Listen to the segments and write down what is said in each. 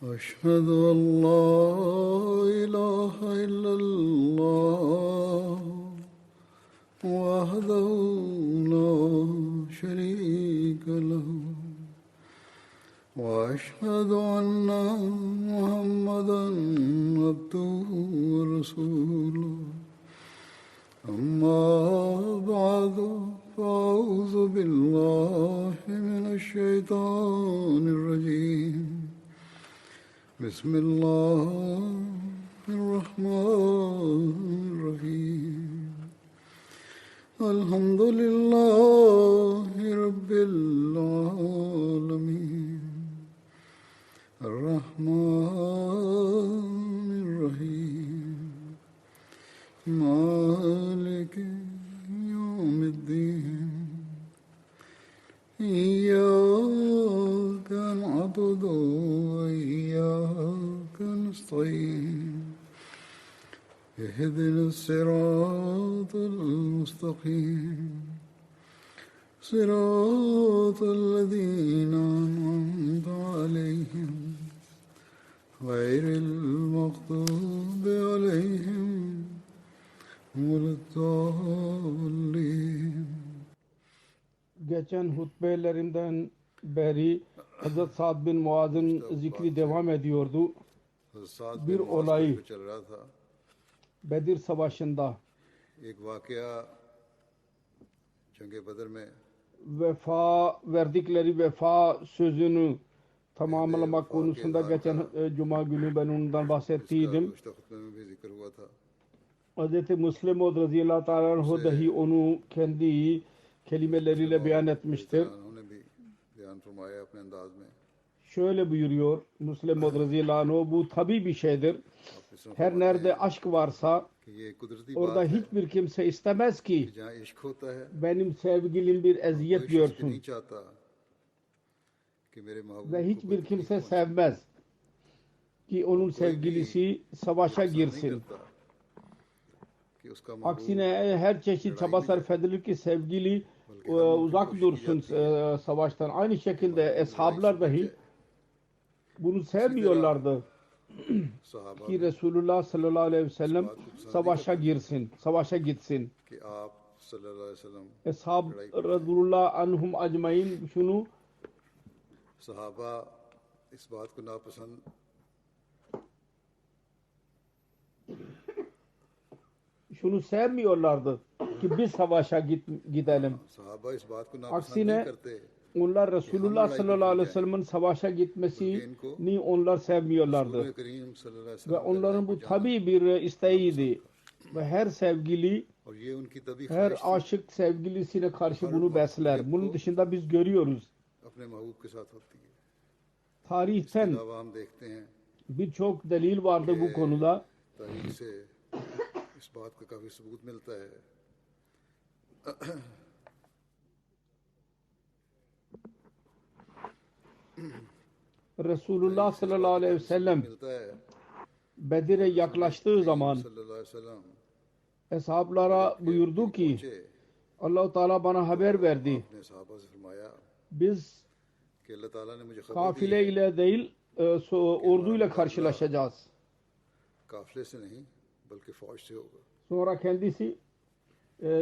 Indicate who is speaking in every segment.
Speaker 1: أشهد أن لا إله إلا الله وحده لا شريك له وأشهد أن محمدا عبده ورسوله أما بعد فأعوذ بالله من الشيطان الرجيم بسم الله الرحمن الرحيم الحمد لله رب العالمين الرحمن الرحيم مالك يوم الدين إياك نعبد وإياك نستعين اهدنا الصراط المستقيم صراط الذين أنعمت عليهم غير المغضوب عليهم ولا الضالين.
Speaker 2: Geçen hutbelerimden beri Hazret Sa'd bin Muaz'ın zikri devam ediyordu. Bir olay Bedir Savaşı'nda verdikleri vefa sözünü tamamlamak konusunda geçen Cuma günü ben ondan bahsettiydim. Hz. Müslim Maud radıyallahu ta'ala anhu dahi onu kendi kelimeleriyle beyan etmiştir. Şöyle buyuruyor Müslim Maud radıyallahu anh, bu tabii bir şeydir. Her nerede aşk varsa orada hiçbir kimse istemez ki benim sevgilim bir eziyet görsün. Ve hiçbir kimse sevmez ki onun sevgilisi savaşa girsin. Aksine her çeşit çaba sarf edilir ki sevgili uzak dursun savaştan. Aynı şekilde eshablar dahi bunu sevmiyorlardı ki Resulullah sallallahu aleyhi ve sellem savaşa girsin, savaşa gitsin. Eshab radullah anhum acmain şunu sevmiyorlardı ki biz savaşa gidelim. Aksine onlar Resulullah sallallahu aleyhi ve sellem'in savaşa gitmesini onlar sevmiyorlardı. Ve onların bu tabii bir isteğiydi. Ve her sevgili, her aşık sevgilisine karşı bunu besler. Bunun dışında biz görüyoruz. Tarihten birçok delil vardı bu konuda. Resulullah sallallahu aleyhi ve sellem Bedir'e yaklaştığı zaman eshablara buyurdu ki Allah-u Teala bana haber verdi. Biz kafile ile değil orduyla karşılaşacağız. Sonra kendisi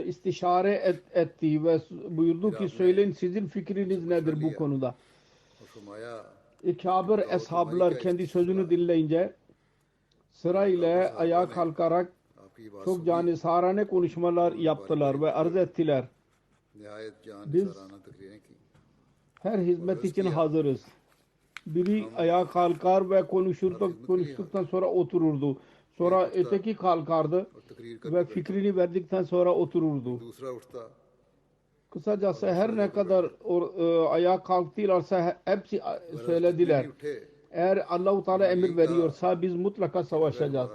Speaker 2: istişare etti ve buyurdu ki söyleyin sizin fikriniz nedir bu konuda? Kabir eshablar kendi sözünü dinleyince sırayla ayağa kalkarak çok canisarane konuşmalar yaptılar ve arz ettiler. Biz her hizmet için hazırız. Biri ayağa kalkar ve konuştuktan sonra otururdu. Sonra öteki kalkardı ve fikrini verdikten sonra otururdu. Kısacası her ne kadar ayağa kalktılarsa hepsi söylediler. Eğer Allah-u Teala emir veriyorsa biz mutlaka savaşacağız.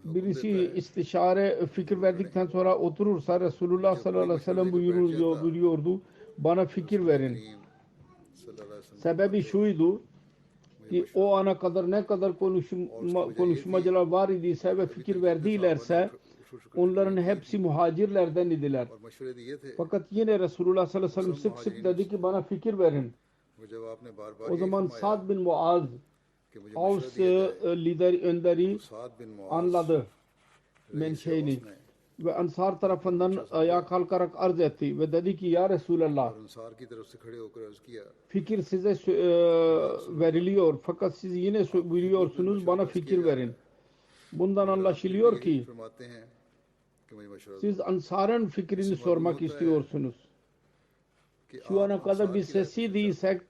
Speaker 2: Birisi istişare fikir verdikten sonra oturursa Resulullah sallallahu aleyhi ve sellem buyuruyordu bana fikir verin. Sebebi şuydu ki o ana kadar ne kadar konuşmacılar var idiyse ve fikir verdilerse onların hepsi muhacirlerden idiler. Fakat yine Resulullah sallallahu aleyhi ve sellem sık sık dedi ki bana fikir verin. O zaman Sa'd bin Muaz
Speaker 1: कि मुझे
Speaker 2: Avs
Speaker 1: मशवरा दिया जाए।
Speaker 2: lider önderi
Speaker 1: साद बिन Muaz
Speaker 2: anladı
Speaker 1: rice
Speaker 2: menşeini
Speaker 1: औस ने
Speaker 2: ve Ansar tarafından ayağa kalkarak arz etti ve dedi ki ya Resulallah,
Speaker 1: और अंसार की तरफ से खड़े होकर अर्ज किया
Speaker 2: fikir size veriliyor fakat siz yine buyuruyorsunuz bana fikir verin. Bundan
Speaker 1: मगर आप फिर भी
Speaker 2: anlaşılıyor
Speaker 1: यही
Speaker 2: ki
Speaker 1: फरमाते हैं कि मुझे मशवरा
Speaker 2: siz
Speaker 1: दो
Speaker 2: Ansar'ın fikrini sormak istiyorsunuz.
Speaker 1: कि
Speaker 2: Şu ana
Speaker 1: आप
Speaker 2: kadar
Speaker 1: अंसार
Speaker 2: biz
Speaker 1: की राय
Speaker 2: sessizdiysek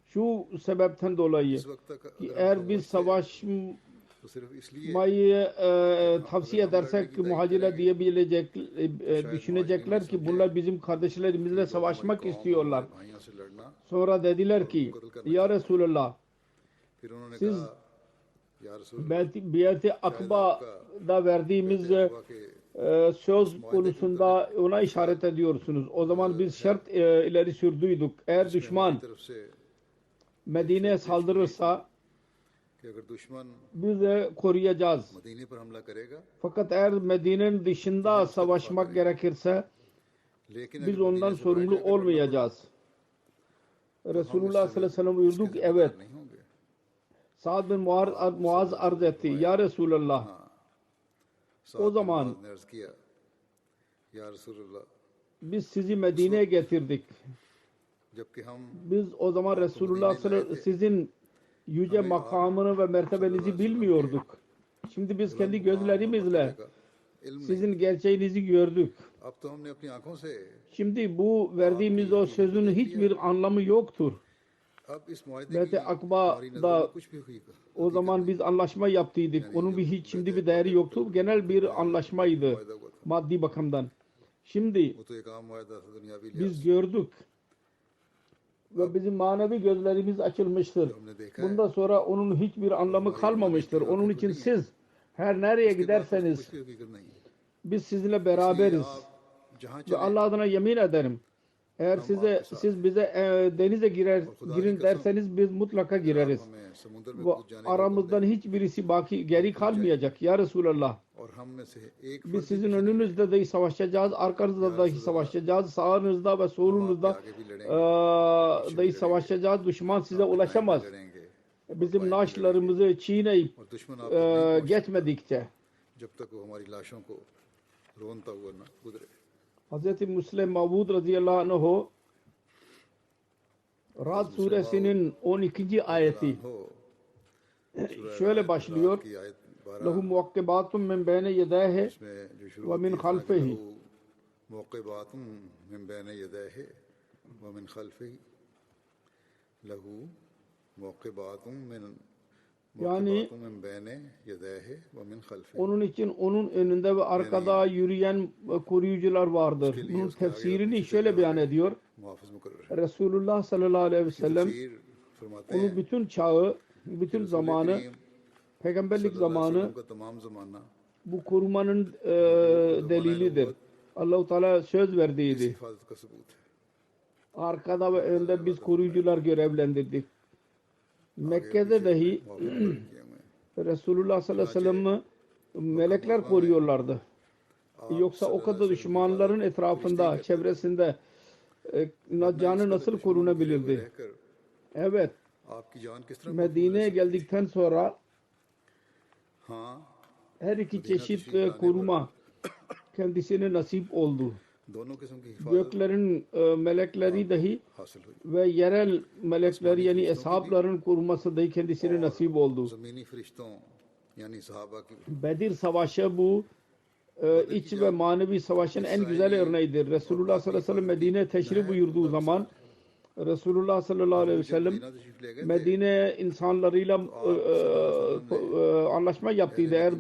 Speaker 2: şu sebepten dolayı
Speaker 1: इस वक्त तक
Speaker 2: ki
Speaker 1: अगर हम
Speaker 2: eğer biz
Speaker 1: खामोश थे
Speaker 2: savaşmayı
Speaker 1: तो सिर्फ इसलिए
Speaker 2: tavsiye edersek ki muhacirler diyebilecek, düşünecekler ki bunlar bizim kardeşlerimizle savaşmak istiyorlar.
Speaker 1: भाइयों से लड़ना।
Speaker 2: Sonra dediler ki ya Resulallah,
Speaker 1: फिर उन्होंने
Speaker 2: siz
Speaker 1: कहा या रसूल
Speaker 2: Biyat-i Akba'da verdiğimiz
Speaker 1: अल्लाह के
Speaker 2: söz konusunda ona işaret ediyorsunuz. O zaman biz şart ileri sürdüydük. Eğer düşman
Speaker 1: तरफ से
Speaker 2: Medine'ye saldırırsa
Speaker 1: कि अगर दुश्मन
Speaker 2: biz de koruyacağız.
Speaker 1: मदीने पर हमला करेगा
Speaker 2: Fakat eğer Medine'nin dışında savaşmak gerekirse
Speaker 1: लेकिन
Speaker 2: biz
Speaker 1: अगर
Speaker 2: ondan
Speaker 1: मदीने से
Speaker 2: sorumlu
Speaker 1: बाहर जाकर
Speaker 2: olmayacağız. Resulullah sallallahu aleyhi ve sellem buyurdu ki evet.
Speaker 1: नहीं होंगे।
Speaker 2: Sa'd bin Muaz arz etti. Ya Resulallah,
Speaker 1: साथ
Speaker 2: zaman
Speaker 1: ने अर्ज किया या रसूलुल्लाह,
Speaker 2: biz sizi Medine'ye getirdik.
Speaker 1: जबकि हम
Speaker 2: Biz o zaman Resulullah sallallahu aleyhi ve sellem sizin yüce makamını ve mertebenizi bilmiyorduk. Şimdi biz kendi gözlerimizle
Speaker 1: इल्म नहीं।
Speaker 2: sizin gerçeğinizi gördük.
Speaker 1: अब तो हमने अपनी आंखों से
Speaker 2: Şimdi bu verdiğimiz o sözün hiçbir anlamı yoktur.
Speaker 1: अब इस मुआहदे
Speaker 2: Biyat-i
Speaker 1: की हमारी
Speaker 2: Akba'da
Speaker 1: नजर में कुछ भी हकीकत
Speaker 2: o zaman biz anlaşma yaptıydık. Onun şimdi bir değeri yoktu. Genel bir anlaşmaydı
Speaker 1: मुआहदा हुआ था।
Speaker 2: maddi bakımdan. Şimdi
Speaker 1: वो तो एक आम मुआहदा था दुनियावी लिहाज
Speaker 2: biz gördük ve bizim manevi gözlerimiz açılmıştır.
Speaker 1: से। हमने देखा है
Speaker 2: Bundan sonra onun hiçbir anlamı kalmamıştır. Onun için siz her nereye giderseniz
Speaker 1: कुछ भी हकीकत नहीं है।
Speaker 2: biz sizinle beraberiz.
Speaker 1: आप जहाँ
Speaker 2: Ve
Speaker 1: चले
Speaker 2: Allah adına yemin ederim. Eğer siz bize denize girin derseniz biz mutlaka gireriz.
Speaker 1: हमें समुद्र में
Speaker 2: Ve
Speaker 1: कूद जाने का
Speaker 2: aramızdan hiçbirisi geri kalmayacak. Ya Resulallah,
Speaker 1: और हम में से एक
Speaker 2: biz sizin önünüzde de savaşacağız, arkanızda da savaşacağız, sağınızda ve solunuzda da savaşacağız. Düşman size ulaşamaz.
Speaker 1: लड़ेंगे
Speaker 2: Bizim naaşlarımızı çiğneyip
Speaker 1: और दुश्मन आप तक नहीं पहुंच
Speaker 2: geçmedikçe.
Speaker 1: जब तक वो हमारी लाशों को रोनता हुआ न गुजरे।
Speaker 2: Hz. Müslim Mavud radıyallahu anh Rad suresinin 12. ayeti
Speaker 1: हो
Speaker 2: şöyle başlıyor.
Speaker 1: की आयत 12
Speaker 2: Lehu muakkibatun min beyne yedayhi
Speaker 1: में जो शुरू
Speaker 2: ve min halfihi.
Speaker 1: मौक़िबातुम मिन बैन यदैहि व मिन खल्फिहि लहू मौक़िबातुम मिन
Speaker 2: Yani
Speaker 1: मिन बैन यदैहि व मिन खल्फिहि।
Speaker 2: onun için onun önünde ve arkada yürüyen koruyucular vardır. Bunun tefsirini şöyle beyan ediyor.
Speaker 1: मुहाफ़िज़ मुकर्रर
Speaker 2: Resulullah sallallahu aleyhi ve sellem
Speaker 1: तफसीर फरमाते
Speaker 2: onun
Speaker 1: हैं
Speaker 2: bütün çağı, bütün zamanı,
Speaker 1: करीम
Speaker 2: peygamberlik
Speaker 1: सल्लल्लाहु अलैहि
Speaker 2: zamanı
Speaker 1: वसल्लम का तमाम ज़माना
Speaker 2: bu korumanın delilidir. Allah-u Teala söz verdiydi.
Speaker 1: हिफाज़त का सबूत है।
Speaker 2: Arkada ve önde biz koruyucular görevlendirdik. Mekke'de dahi
Speaker 1: मुआफ़ किए हुए हैं।
Speaker 2: Resulullah sallallahu aleyhi ve sellem'i melekler koruyorlardı. Yoksa o kadar düşmanların etrafında, çevresinde canı nasıl korunabilirdi?
Speaker 1: रहकर
Speaker 2: Evet,
Speaker 1: आपकी जान किस तरह
Speaker 2: Medine'ye geldikten sonra
Speaker 1: हाँ
Speaker 2: her iki çeşit koruma kendisine nasip oldu.
Speaker 1: दोनों किस्म की हिफाजत
Speaker 2: Göklerin melekleri dahi
Speaker 1: हासिल हुई।
Speaker 2: ve yerel melekler yani eshapların koruması dahi kendisine nasip oldu.
Speaker 1: ज़मीनी फरिश्तों यानी सहाबा की
Speaker 2: Bedir Savaşı bu iç ve manevi savaşın en güzel örneğidir. Resulullah sallallahu aleyhi ve sellem Medine'ye teşrif buyurduğu zaman Resulullah sallallahu aleyhi ve sellem
Speaker 1: Medina तशरीफ ले गए थे।
Speaker 2: Medine insanlarıyla anlaşma yaptıydı. Eğer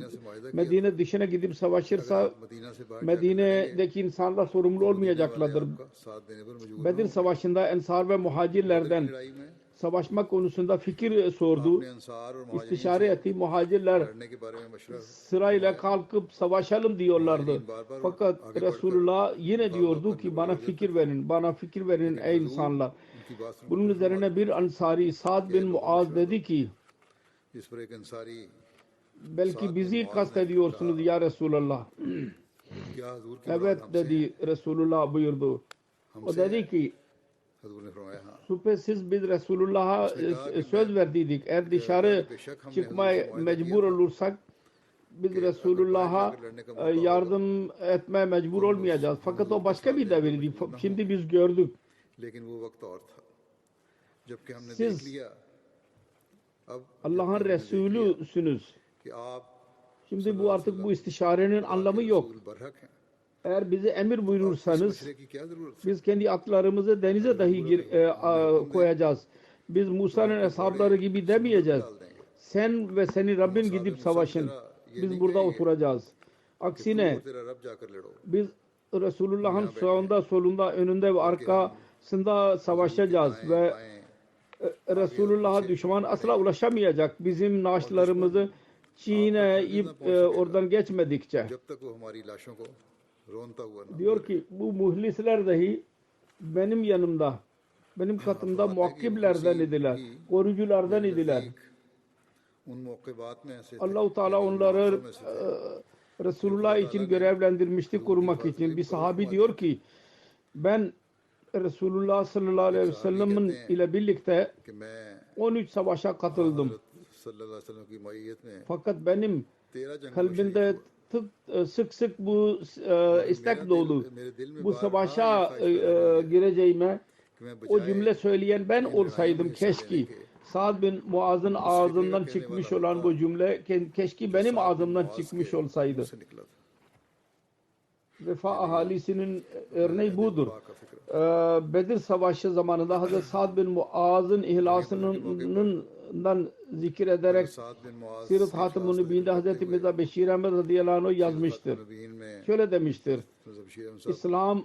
Speaker 2: Medine dışına gidip savaşırsa
Speaker 1: Medina से बाहर
Speaker 2: Medine'deki insanlar sorumlu olmayacaklardır.
Speaker 1: का साथ देने पर मजबूर
Speaker 2: Bedir Savaşı'nda Ensar ve Muhacirlerden
Speaker 1: लड़ाई में
Speaker 2: savaşma konusunda fikir sordu.
Speaker 1: अपने अंसार और मुहाजिरीन
Speaker 2: İstişare etti. Muhacirler
Speaker 1: लड़ने के बारे में मशवरा
Speaker 2: sırayla kalkıp savaşalım diyorlardı. Fakat Resulullah yine diyordu ki bana fikir verin, bana fikir verin ey insanlar.
Speaker 1: उनकी बात सुन
Speaker 2: Bunun üzerine bir Ansari Sa'd bin Muaz dedi ki
Speaker 1: जिस पर एक Ansari
Speaker 2: belki bizi kastediyorsunuz ya Resulallah.
Speaker 1: क्या हजूर की
Speaker 2: Evet
Speaker 1: मुराद हमसे
Speaker 2: dedi Resulullah buyurdu. O dedi ki
Speaker 1: हजूर ने फरमाया हाँ
Speaker 2: Şüphesiz biz Resulullah'a söz verdiydik. Eğer dışarı çıkmaya mecbur olursak biz Resulullah'a yardım etmeye mecbur olmayacağız. Fakat o başka bir devirdi. Şimdi biz gördük.
Speaker 1: लेकिन वो वक्त और था जबकि हमने
Speaker 2: Siz
Speaker 1: देख लिया अब
Speaker 2: Allah'ın Resulüsünüz.
Speaker 1: कि आप
Speaker 2: Şimdi bu artık bu istişarenin anlamı yok.
Speaker 1: रसूल बरहक हैं
Speaker 2: Eğer bize emir buyurursanız
Speaker 1: मशरे की क्या जरूरत है
Speaker 2: biz kendi atlarımızı denize dahi koyacağız. Biz Musa'nın hesapları gibi demeyeceğiz. Sen ve senin Rabbin gidip savaşın. Biz burada oturacağız. Aksine
Speaker 1: तेरा रब जाकर लड़ो
Speaker 2: biz Resulullah'ın sağında, solunda, önünde ve arkasında savaşacağız ve Resulullah'a düşman asla ulaşamayacak. Bizim naaşlarımızı çiğneyip oradan geçmedikçe.
Speaker 1: जब तक वो हमारी लाशों को रोनता हुआ ना
Speaker 2: Diyor ki bu muhlisler dahi benim yanımda, benim katımda muakkiblerden idiler, koruyuculardan idiler.
Speaker 1: उन मौक़िबात में ऐसे थे
Speaker 2: Allah-u Teala onları Resulullah için görevlendirmişti korumak için. Bir sahabi diyor ki ben Resulullah sallallahu aleyhi ve sellem'in ile birlikte
Speaker 1: कि मैं
Speaker 2: 13 savaşa katıldım.
Speaker 1: सल्लल्लाहु अलैहि वसल्लम की मईयत में
Speaker 2: Fakat benim
Speaker 1: 13 जंग
Speaker 2: kalbimde sık sık bu istek doğdu.
Speaker 1: मेरे दिल में
Speaker 2: Bu savaşa gireceğime
Speaker 1: कि मैं
Speaker 2: o cümle söyleyen ben olsaydım keşke. Sa'd bin Muaz'ın ağzından çıkmış olan bu cümle keşke benim ağzımdan çıkmış olsaydı.
Speaker 1: से निकला था
Speaker 2: Vefa ahalisinin örneği budur.
Speaker 1: का फिक्र
Speaker 2: Bedir Savaşı zamanında Hazreti Sa'd bin Muaz'ın ihlasından zikir ederek
Speaker 1: साद बिन Muaz
Speaker 2: Sirat Hatim-ı Nübüvvet'te Hazreti Mirza Beşir Ahmed radıyallahu anh yazmıştır.
Speaker 1: नबीन में
Speaker 2: Şöyle demiştir.
Speaker 1: Bashir अहमद साहब
Speaker 2: İslam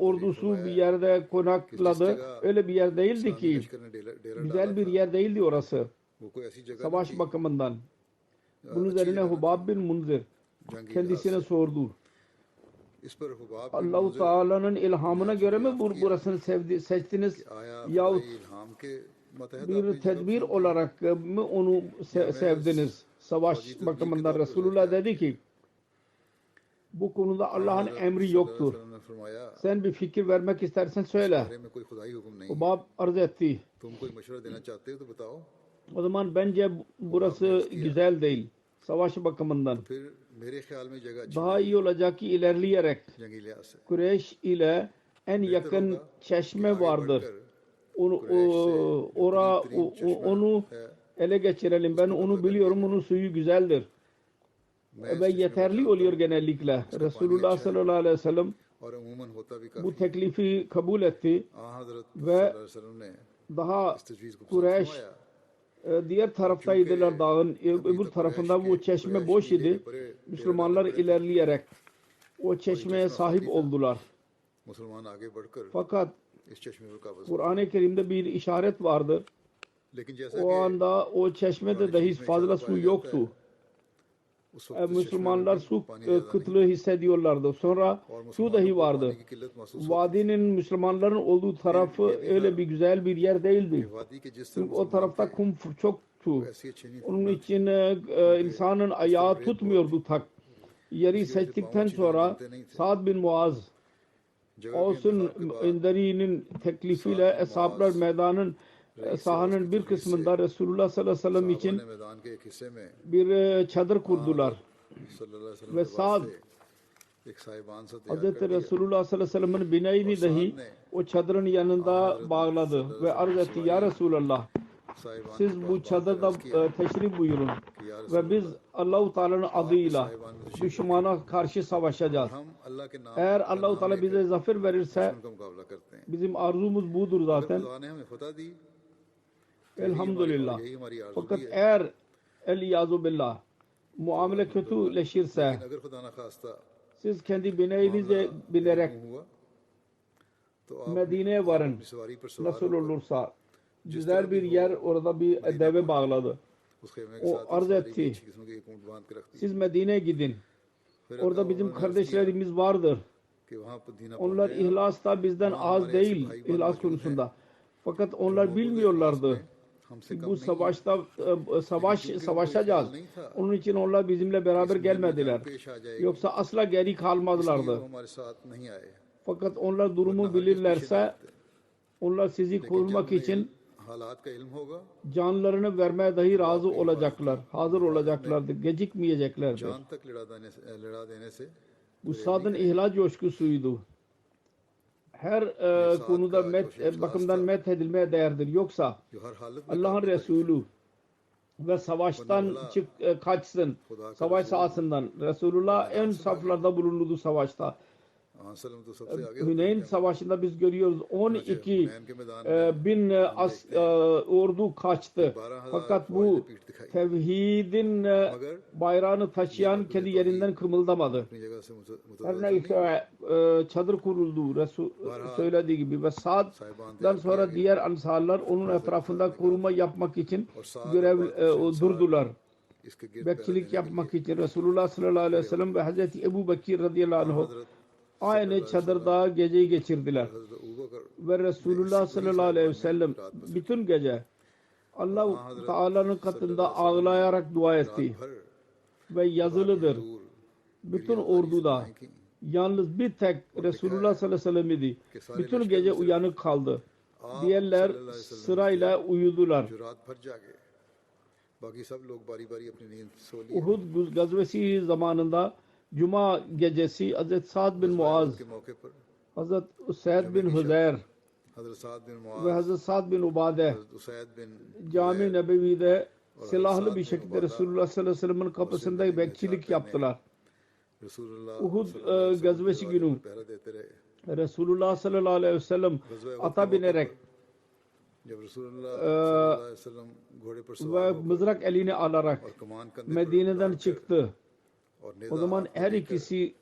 Speaker 2: ordusu bir yerde konakladı. Öyle bir yer değildi ki.
Speaker 1: लश्कर ने डेरा
Speaker 2: Güzel bir yer değildi orası.
Speaker 1: वो कोई ऐसी जगह
Speaker 2: Savaş bakımından. Bunun üzerine Hubab bin Munzir
Speaker 1: जंगी
Speaker 2: kendisine sordu.
Speaker 1: इस पर हुबाब बिन
Speaker 2: Allah-u
Speaker 1: मुंज़िर
Speaker 2: Teala'nın ilhamına göre mi burasını seçtiniz?
Speaker 1: आया
Speaker 2: Yahut
Speaker 1: खुदाई इल्हाम के मतहत
Speaker 2: bir tedbir olarak mı onu sevdiniz? Savaş bakımından Resulullah dedi ki bu konuda Allah'ın emri yoktur.
Speaker 1: ने फरमाया
Speaker 2: Sen bir fikir vermek istersen söyle.
Speaker 1: बारे में कोई खुदाई हुक्म नहीं
Speaker 2: Hubab arz etti.
Speaker 1: तुम कोई मशवरा देना चाहते हो तो बताओ
Speaker 2: O zaman bence burası güzel değil. Savaş bakımından.
Speaker 1: फिर मेरे ख्याल में जगह अच्छी
Speaker 2: Daha iyi olacak ki ilerleyerek
Speaker 1: जंगी लिहाज से
Speaker 2: Kureyş ile en yakın çeşme vardır. Onu ele geçirelim. Ben onu biliyorum. Onun suyu güzeldir. Ve yeterli oluyor genellikle. Resulullah sallallahu aleyhi ve sellem
Speaker 1: और अमूमन होता भी
Speaker 2: bu
Speaker 1: काफी
Speaker 2: teklifi kabul etti.
Speaker 1: हजरत
Speaker 2: ve
Speaker 1: सल्लल्लाहु अलैहि वसल्लम ने
Speaker 2: Daha
Speaker 1: इस तजवीज़ को
Speaker 2: Kureyş
Speaker 1: फरमाया
Speaker 2: diğer taraftaydılar dağın. Öbür tarafında bu çeşme boş idi. Müslümanlar ilerleyerek o çeşmeye sahip oldular.
Speaker 1: मुसलमान आगे बढ़कर
Speaker 2: Fakat
Speaker 1: इस चश्मे पर काबज
Speaker 2: Kur'an-ı Kerim'de bir işaret vardır.
Speaker 1: लेकिन जैसा
Speaker 2: O
Speaker 1: कि
Speaker 2: anda o çeşmede dahi fazla su yoktu.
Speaker 1: उस वक्त
Speaker 2: Müslümanlar su kıtlığı hissediyorlardı. Sonra su dahi vardı.
Speaker 1: पानी की किल्लत महसूस
Speaker 2: Vadinin Müslümanların olduğu tarafı öyle bir güzel bir yer değildi.
Speaker 1: वादी के जिस
Speaker 2: Çünkü
Speaker 1: तरफ
Speaker 2: o tarafta kum çoktu.
Speaker 1: ऐसी अच्छी नहीं
Speaker 2: Onun için insanın ayağı tutmuyordu tak. Yeri seçtikten sonra Sa'd bin Muaz Avs'ın önderiğinin teklifiyle Eshaplar meydanın sahanın bir kısmında Resulullah sallallahu aleyhi ve sellem için
Speaker 1: ने मैदान के एक हिस्से में
Speaker 2: bir çadır kurdular.
Speaker 1: सल्लल्लाहु अलैहि वसल्लम
Speaker 2: Ve
Speaker 1: के
Speaker 2: Sa'd
Speaker 1: वास्ते एक साहिबान सा तैयार
Speaker 2: Hazreti
Speaker 1: कर दिया
Speaker 2: Resulullah sallallahu aleyhi ve sellem'in bineğini dahi o çadırın yanında bağladı ve arz etti ya Resulallah
Speaker 1: साहिबान
Speaker 2: siz bu çadırda teşrif buyurun ve biz Allah-u Teala'nın adıyla düşmana karşı savaşacağız.
Speaker 1: हम अल्लाह के नाम
Speaker 2: Eğer Allah-u Teala bize zafer verirse
Speaker 1: का मुकाबला करते हैं
Speaker 2: bizim arzumuz budur zaten.
Speaker 1: खुदा ने हमें फतह दी
Speaker 2: Elhamdülillah.
Speaker 1: यही हमारी आरज़ू
Speaker 2: Fakat
Speaker 1: भी है
Speaker 2: eğer el-iyazu billah muamele kötüleşirse
Speaker 1: अगर खुदा न खास्ता
Speaker 2: siz kendi bineğinize binerek
Speaker 1: हुआ तो आप
Speaker 2: Medine'ye varın.
Speaker 1: अपनी सवारी पर सवार
Speaker 2: Nasıl olursa güzel bir yer orada bir deve bağladı.
Speaker 1: उस खेमे के
Speaker 2: O
Speaker 1: साथ
Speaker 2: arz
Speaker 1: सारी
Speaker 2: etti.
Speaker 1: अच्छी किस्म के ऊंट बांध के रखती
Speaker 2: Siz Medine'ye gidin.
Speaker 1: फिर
Speaker 2: Orada bizim kardeşlerimiz vardır.
Speaker 1: कि वहाँ पर दीना
Speaker 2: Onlar ihlasta bizden az değil ihlas konusunda. Fakat onlar bilmiyorlardı.
Speaker 1: हमसे
Speaker 2: Bu savaşta savaşacağız. Onun için onlar bizimle beraber gelmediler.
Speaker 1: पेश आ जाएगी
Speaker 2: Yoksa asla geri kalmadılardı.
Speaker 1: वो हमारे साथ नहीं आए
Speaker 2: Fakat onlar durumu bilirlerse Onlar sizi
Speaker 1: लेकिन
Speaker 2: korumak
Speaker 1: जब
Speaker 2: için
Speaker 1: उन्हें हालात का इल्म होगा
Speaker 2: canlarını vermeye dahi razı olacaklar. Hazır olacaklardı. Gecikmeyeceklerdi.
Speaker 1: जान तक लड़ा देने से
Speaker 2: Bu Sad'ın ihlas coşkusuydu. Her konuda bakımdan methedilmeye değerdir. Yoksa
Speaker 1: जो हर हालत में
Speaker 2: Allah'ın
Speaker 1: काबिल
Speaker 2: Resulü ve savaştan kaçsın. Savaş sahasından. Resulullah en saflarda bulunurdu savaşta.
Speaker 1: वसल्लम तो सबसे आगे
Speaker 2: Hüneyn Savaşı'nda biz görüyoruz 12
Speaker 1: हुनैन के मैदान
Speaker 2: bin ordu kaçtı. Fakat bu tevhidin bayrağını taşıyan kendi yerinden kımıldamadı.
Speaker 1: अपनी जगह से
Speaker 2: Her neyse çadır kuruldu Resul söylediği gibi ve Sa'd'dan sonra diğer ansarlar onun etrafında koruma yapmak için durdular.
Speaker 1: इसके गिर्द
Speaker 2: Bekçilik yapmak için Resulullah sallallahu aleyhi ve sellem ve Hazreti Ebu Bekir radıyallahu anh aynı çadırda geceyi geçirdiler.
Speaker 1: हज़रत अबू बकर
Speaker 2: Ve Resulullah sallallahu aleyhi ve sellem bütün gece Allah Teala'nın katında ağlayarak dua etti.
Speaker 1: भर
Speaker 2: Ve yazılıdır.
Speaker 1: दूर
Speaker 2: Bütün orduda
Speaker 1: की
Speaker 2: yalnız bir tek Resulullah sallallahu aleyhi ve sellem idi. Bütün gece uyanık kaldı. Diğerler sırayla uyudular.
Speaker 1: जो रात भर जागे बाकी सब लोग बारी बारी अपनी नींद सो ली
Speaker 2: Uhud gazvesi zamanında Cuma gecesi Hazreti Sa'd bin Muaz,
Speaker 1: के मौके पर
Speaker 2: Hazreti Usayd bin Huzeyr
Speaker 1: हज़रत साद बिन
Speaker 2: ve
Speaker 1: Muaz
Speaker 2: Hazreti Sa'd bin Ubade
Speaker 1: हज़रत उसैद बिन
Speaker 2: Cami Nebevi'de silahlı bir şekilde Resulullah sallallahu aleyhi ve sellem'in kapısında bekçilik yaptılar.
Speaker 1: रसूलुल्लाह
Speaker 2: Uhud gazvesi günü
Speaker 1: पहरा देते रहे
Speaker 2: Resulullah sallallahu aleyhi ve sellem ata binerek
Speaker 1: जब रसूलुल्लाह सल्लल्लाहु अलैहि वसल्लम घोड़े पर
Speaker 2: ve
Speaker 1: सवार
Speaker 2: mızrak elini alarak
Speaker 1: और कमान कंधे पर
Speaker 2: Medine'den çıktı.
Speaker 1: और
Speaker 2: O zaman her ikisi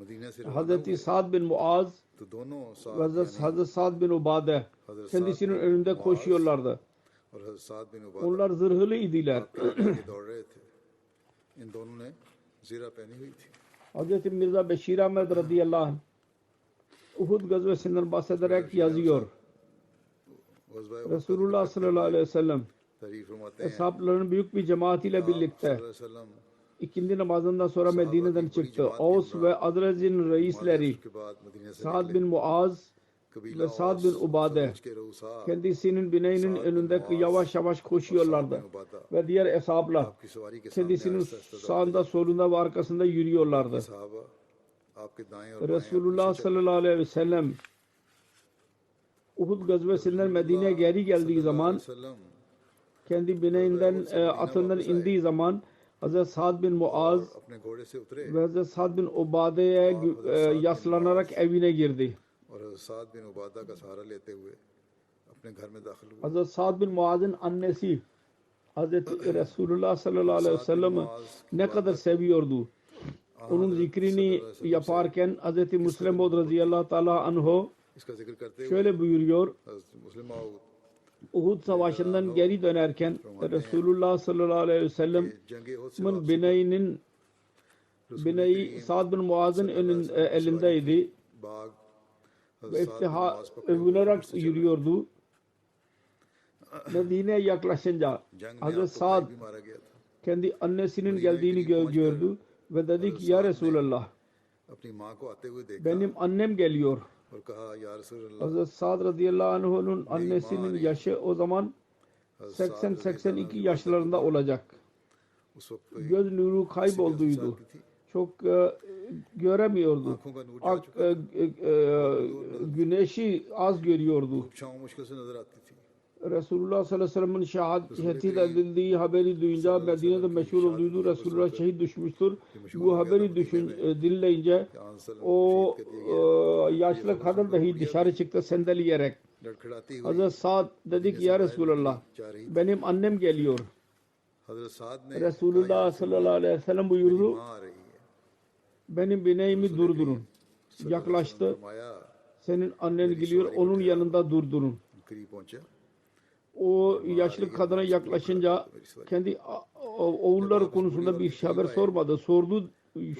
Speaker 1: मदीने से
Speaker 2: Hazreti Sa'd bin Muaz
Speaker 1: तो दोनों
Speaker 2: ve Hazreti Sa'd bin Ubade kendisinin önünde koşuyorlardı.
Speaker 1: और हज़रत साद बिन उबादा
Speaker 2: Onlar zırhlı idiler.
Speaker 1: आगे दौड़ रहे थे इन दोनों ने जीरा पहनी हुई थी
Speaker 2: Hazreti Mirza Beşir Ahmed radıyallahu anh Uhud gazvesinden bahsederek yazıyor.
Speaker 1: गज़वा
Speaker 2: Resulullah sallallahu aleyhi ve sellem
Speaker 1: तारीफ फरमाते हैं
Speaker 2: Eshapların büyük bir cemaatiyle birlikte
Speaker 1: सल्लल्लाहु अलैहि वसल्लम
Speaker 2: ikindi namazından sonra Medine'den çıktı. Aus ve Adrez'in reisleri
Speaker 1: के बाद मदीने से
Speaker 2: Sa'd bin Muaz
Speaker 1: कबीला
Speaker 2: ve Sa'd bin Ubade
Speaker 1: के रऊसा
Speaker 2: kendisinin bineğinin önünde yavaş yavaş koşuyorlardı. Ve diğer eshaplar
Speaker 1: की सवारी के सामने
Speaker 2: kendisinin sağında solunda ve arkasında yürüyorlardı.
Speaker 1: साहबा आपके दाएं और
Speaker 2: Resulullah sallallahu aleyhi ve sellem Uhud gazvesinden Medine'ye geri geldiği zaman
Speaker 1: वसल्लम
Speaker 2: kendi bineğinden atından indiği zaman Hazreti Sa'd bin Muaz
Speaker 1: अपने घोड़े से उतरे
Speaker 2: ve Hazreti Sa'd bin Ubade'ye yaslanarak evine girdi.
Speaker 1: और साद बिन उबादा का सहारा लेते हुए अपने घर में दाखिल हुए
Speaker 2: Hazreti Sa'd bin Muaz'ın annesi Hazreti Resulullah sallallahu aleyhi ve sellem'i ne kadar seviyordu. Onun zikrini yaparken Hazreti Müslim Maud radıyallahu teala anhu
Speaker 1: इसका जिक्र करते हुए
Speaker 2: şöyle buyuruyor.
Speaker 1: हज़रत मुस्लिम माऊद
Speaker 2: Uhud savaşından geri dönerken Resulullah sallallahu aleyhi ve sellem'in
Speaker 1: जंग उहद से
Speaker 2: bineği Sa'd bin Muaz'ın elindeydi
Speaker 1: बाग
Speaker 2: ve övünerek yürüyordu. Medine'ye yaklaşınca
Speaker 1: जंग में
Speaker 2: Hazreti
Speaker 1: आपको
Speaker 2: Sa'd
Speaker 1: भी मारा गया था
Speaker 2: kendi annesinin geldiğini gördü ve dedi ki ya Resulallah
Speaker 1: अपनी माँ को आते हुए देखा
Speaker 2: benim annem geliyor.
Speaker 1: और कहा या रसूलल्लाह
Speaker 2: Hazreti Sa'd radıyallahu anh'un annesinin yaşı o zaman 80-82 yaşlarında olacak.
Speaker 1: उस वक्त
Speaker 2: Göz nuru kaybolduydu.
Speaker 1: की थी
Speaker 2: Çok göremiyordu.
Speaker 1: आंखों का नूर जा चुका
Speaker 2: Güneşi az görüyordu.
Speaker 1: छाँव मुश्किल से नजर आती थी
Speaker 2: Resulullah sallallahu aleyhi ve sellem'in şehit edildiği haberi duyunca Medine'de meşhur olduydu. Resulullah şehit düşmüştür. Bu haberi dinleyince
Speaker 1: यहाँ सल्लम
Speaker 2: o yaşlı kadın dahi dışarı çıktı sendeleyerek.
Speaker 1: लड़खड़ाती हुई
Speaker 2: Hazreti Sa'd dedi ki ya Resulallah
Speaker 1: जा रही
Speaker 2: benim annem geliyor.
Speaker 1: हजरत साद ने
Speaker 2: Resulullah sallallahu aleyhi ve sellem buyurdu
Speaker 1: माँ आ रही है
Speaker 2: benim bineğimi durdurun. Yaklaştı.
Speaker 1: फरमाया
Speaker 2: Senin annen geliyor onun yanında durdurun.
Speaker 1: करीब पहुंचा
Speaker 2: O yaşlı kadına yaklaşınca kendi oğulları konusunda bir haber sormadı. Sordu,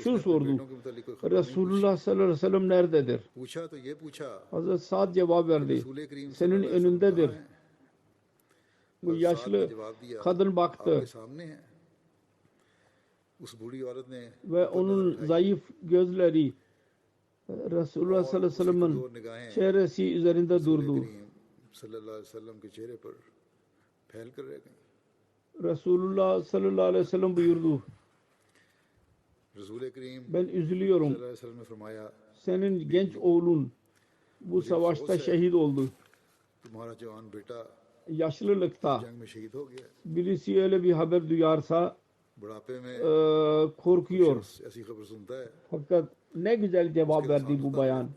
Speaker 2: şunu sordu.
Speaker 1: बेटों के मुतालिक कोई खबर
Speaker 2: Resulullah sallallahu aleyhi ve sellem nerededir?
Speaker 1: पूछा तो ये पूछा
Speaker 2: Hazreti Sa'd cevap verdi.
Speaker 1: रसूल करीम
Speaker 2: Senin önündedir. Bu
Speaker 1: साद ने
Speaker 2: yaşlı
Speaker 1: जवाब दिया
Speaker 2: kadın baktı
Speaker 1: आपके सामने है उस बूढ़ी औरत ने
Speaker 2: ve onun zayıf gözleri Resulullah sallallahu aleyhi ve sellem'in
Speaker 1: दो निगाहें
Speaker 2: çehresi üzerinde durdu.
Speaker 1: करीम सल्लल्लाहु अलैहि वसल्लम के चेहरे पर फैल कर रह गई।
Speaker 2: Resulullah sallallahu aleyhi ve sellem buyurdu.
Speaker 1: रसूल करीम
Speaker 2: Ben üzülüyorum.
Speaker 1: सल्लल्लाहु अलैहि वसल्लम ने फरमाया,
Speaker 2: Senin genç oğlun bu savaşta şehit oldu.
Speaker 1: तुम्हारा जवान बेटा
Speaker 2: Yaşlılıkta
Speaker 1: जंग में शहीद हो गया।
Speaker 2: birisi öyle bir haber duyarsa
Speaker 1: बुढ़ापे में
Speaker 2: korkuyor.
Speaker 1: ऐसी खबर सुनता है,
Speaker 2: Fakat ne güzel cevap verdi bu bayan.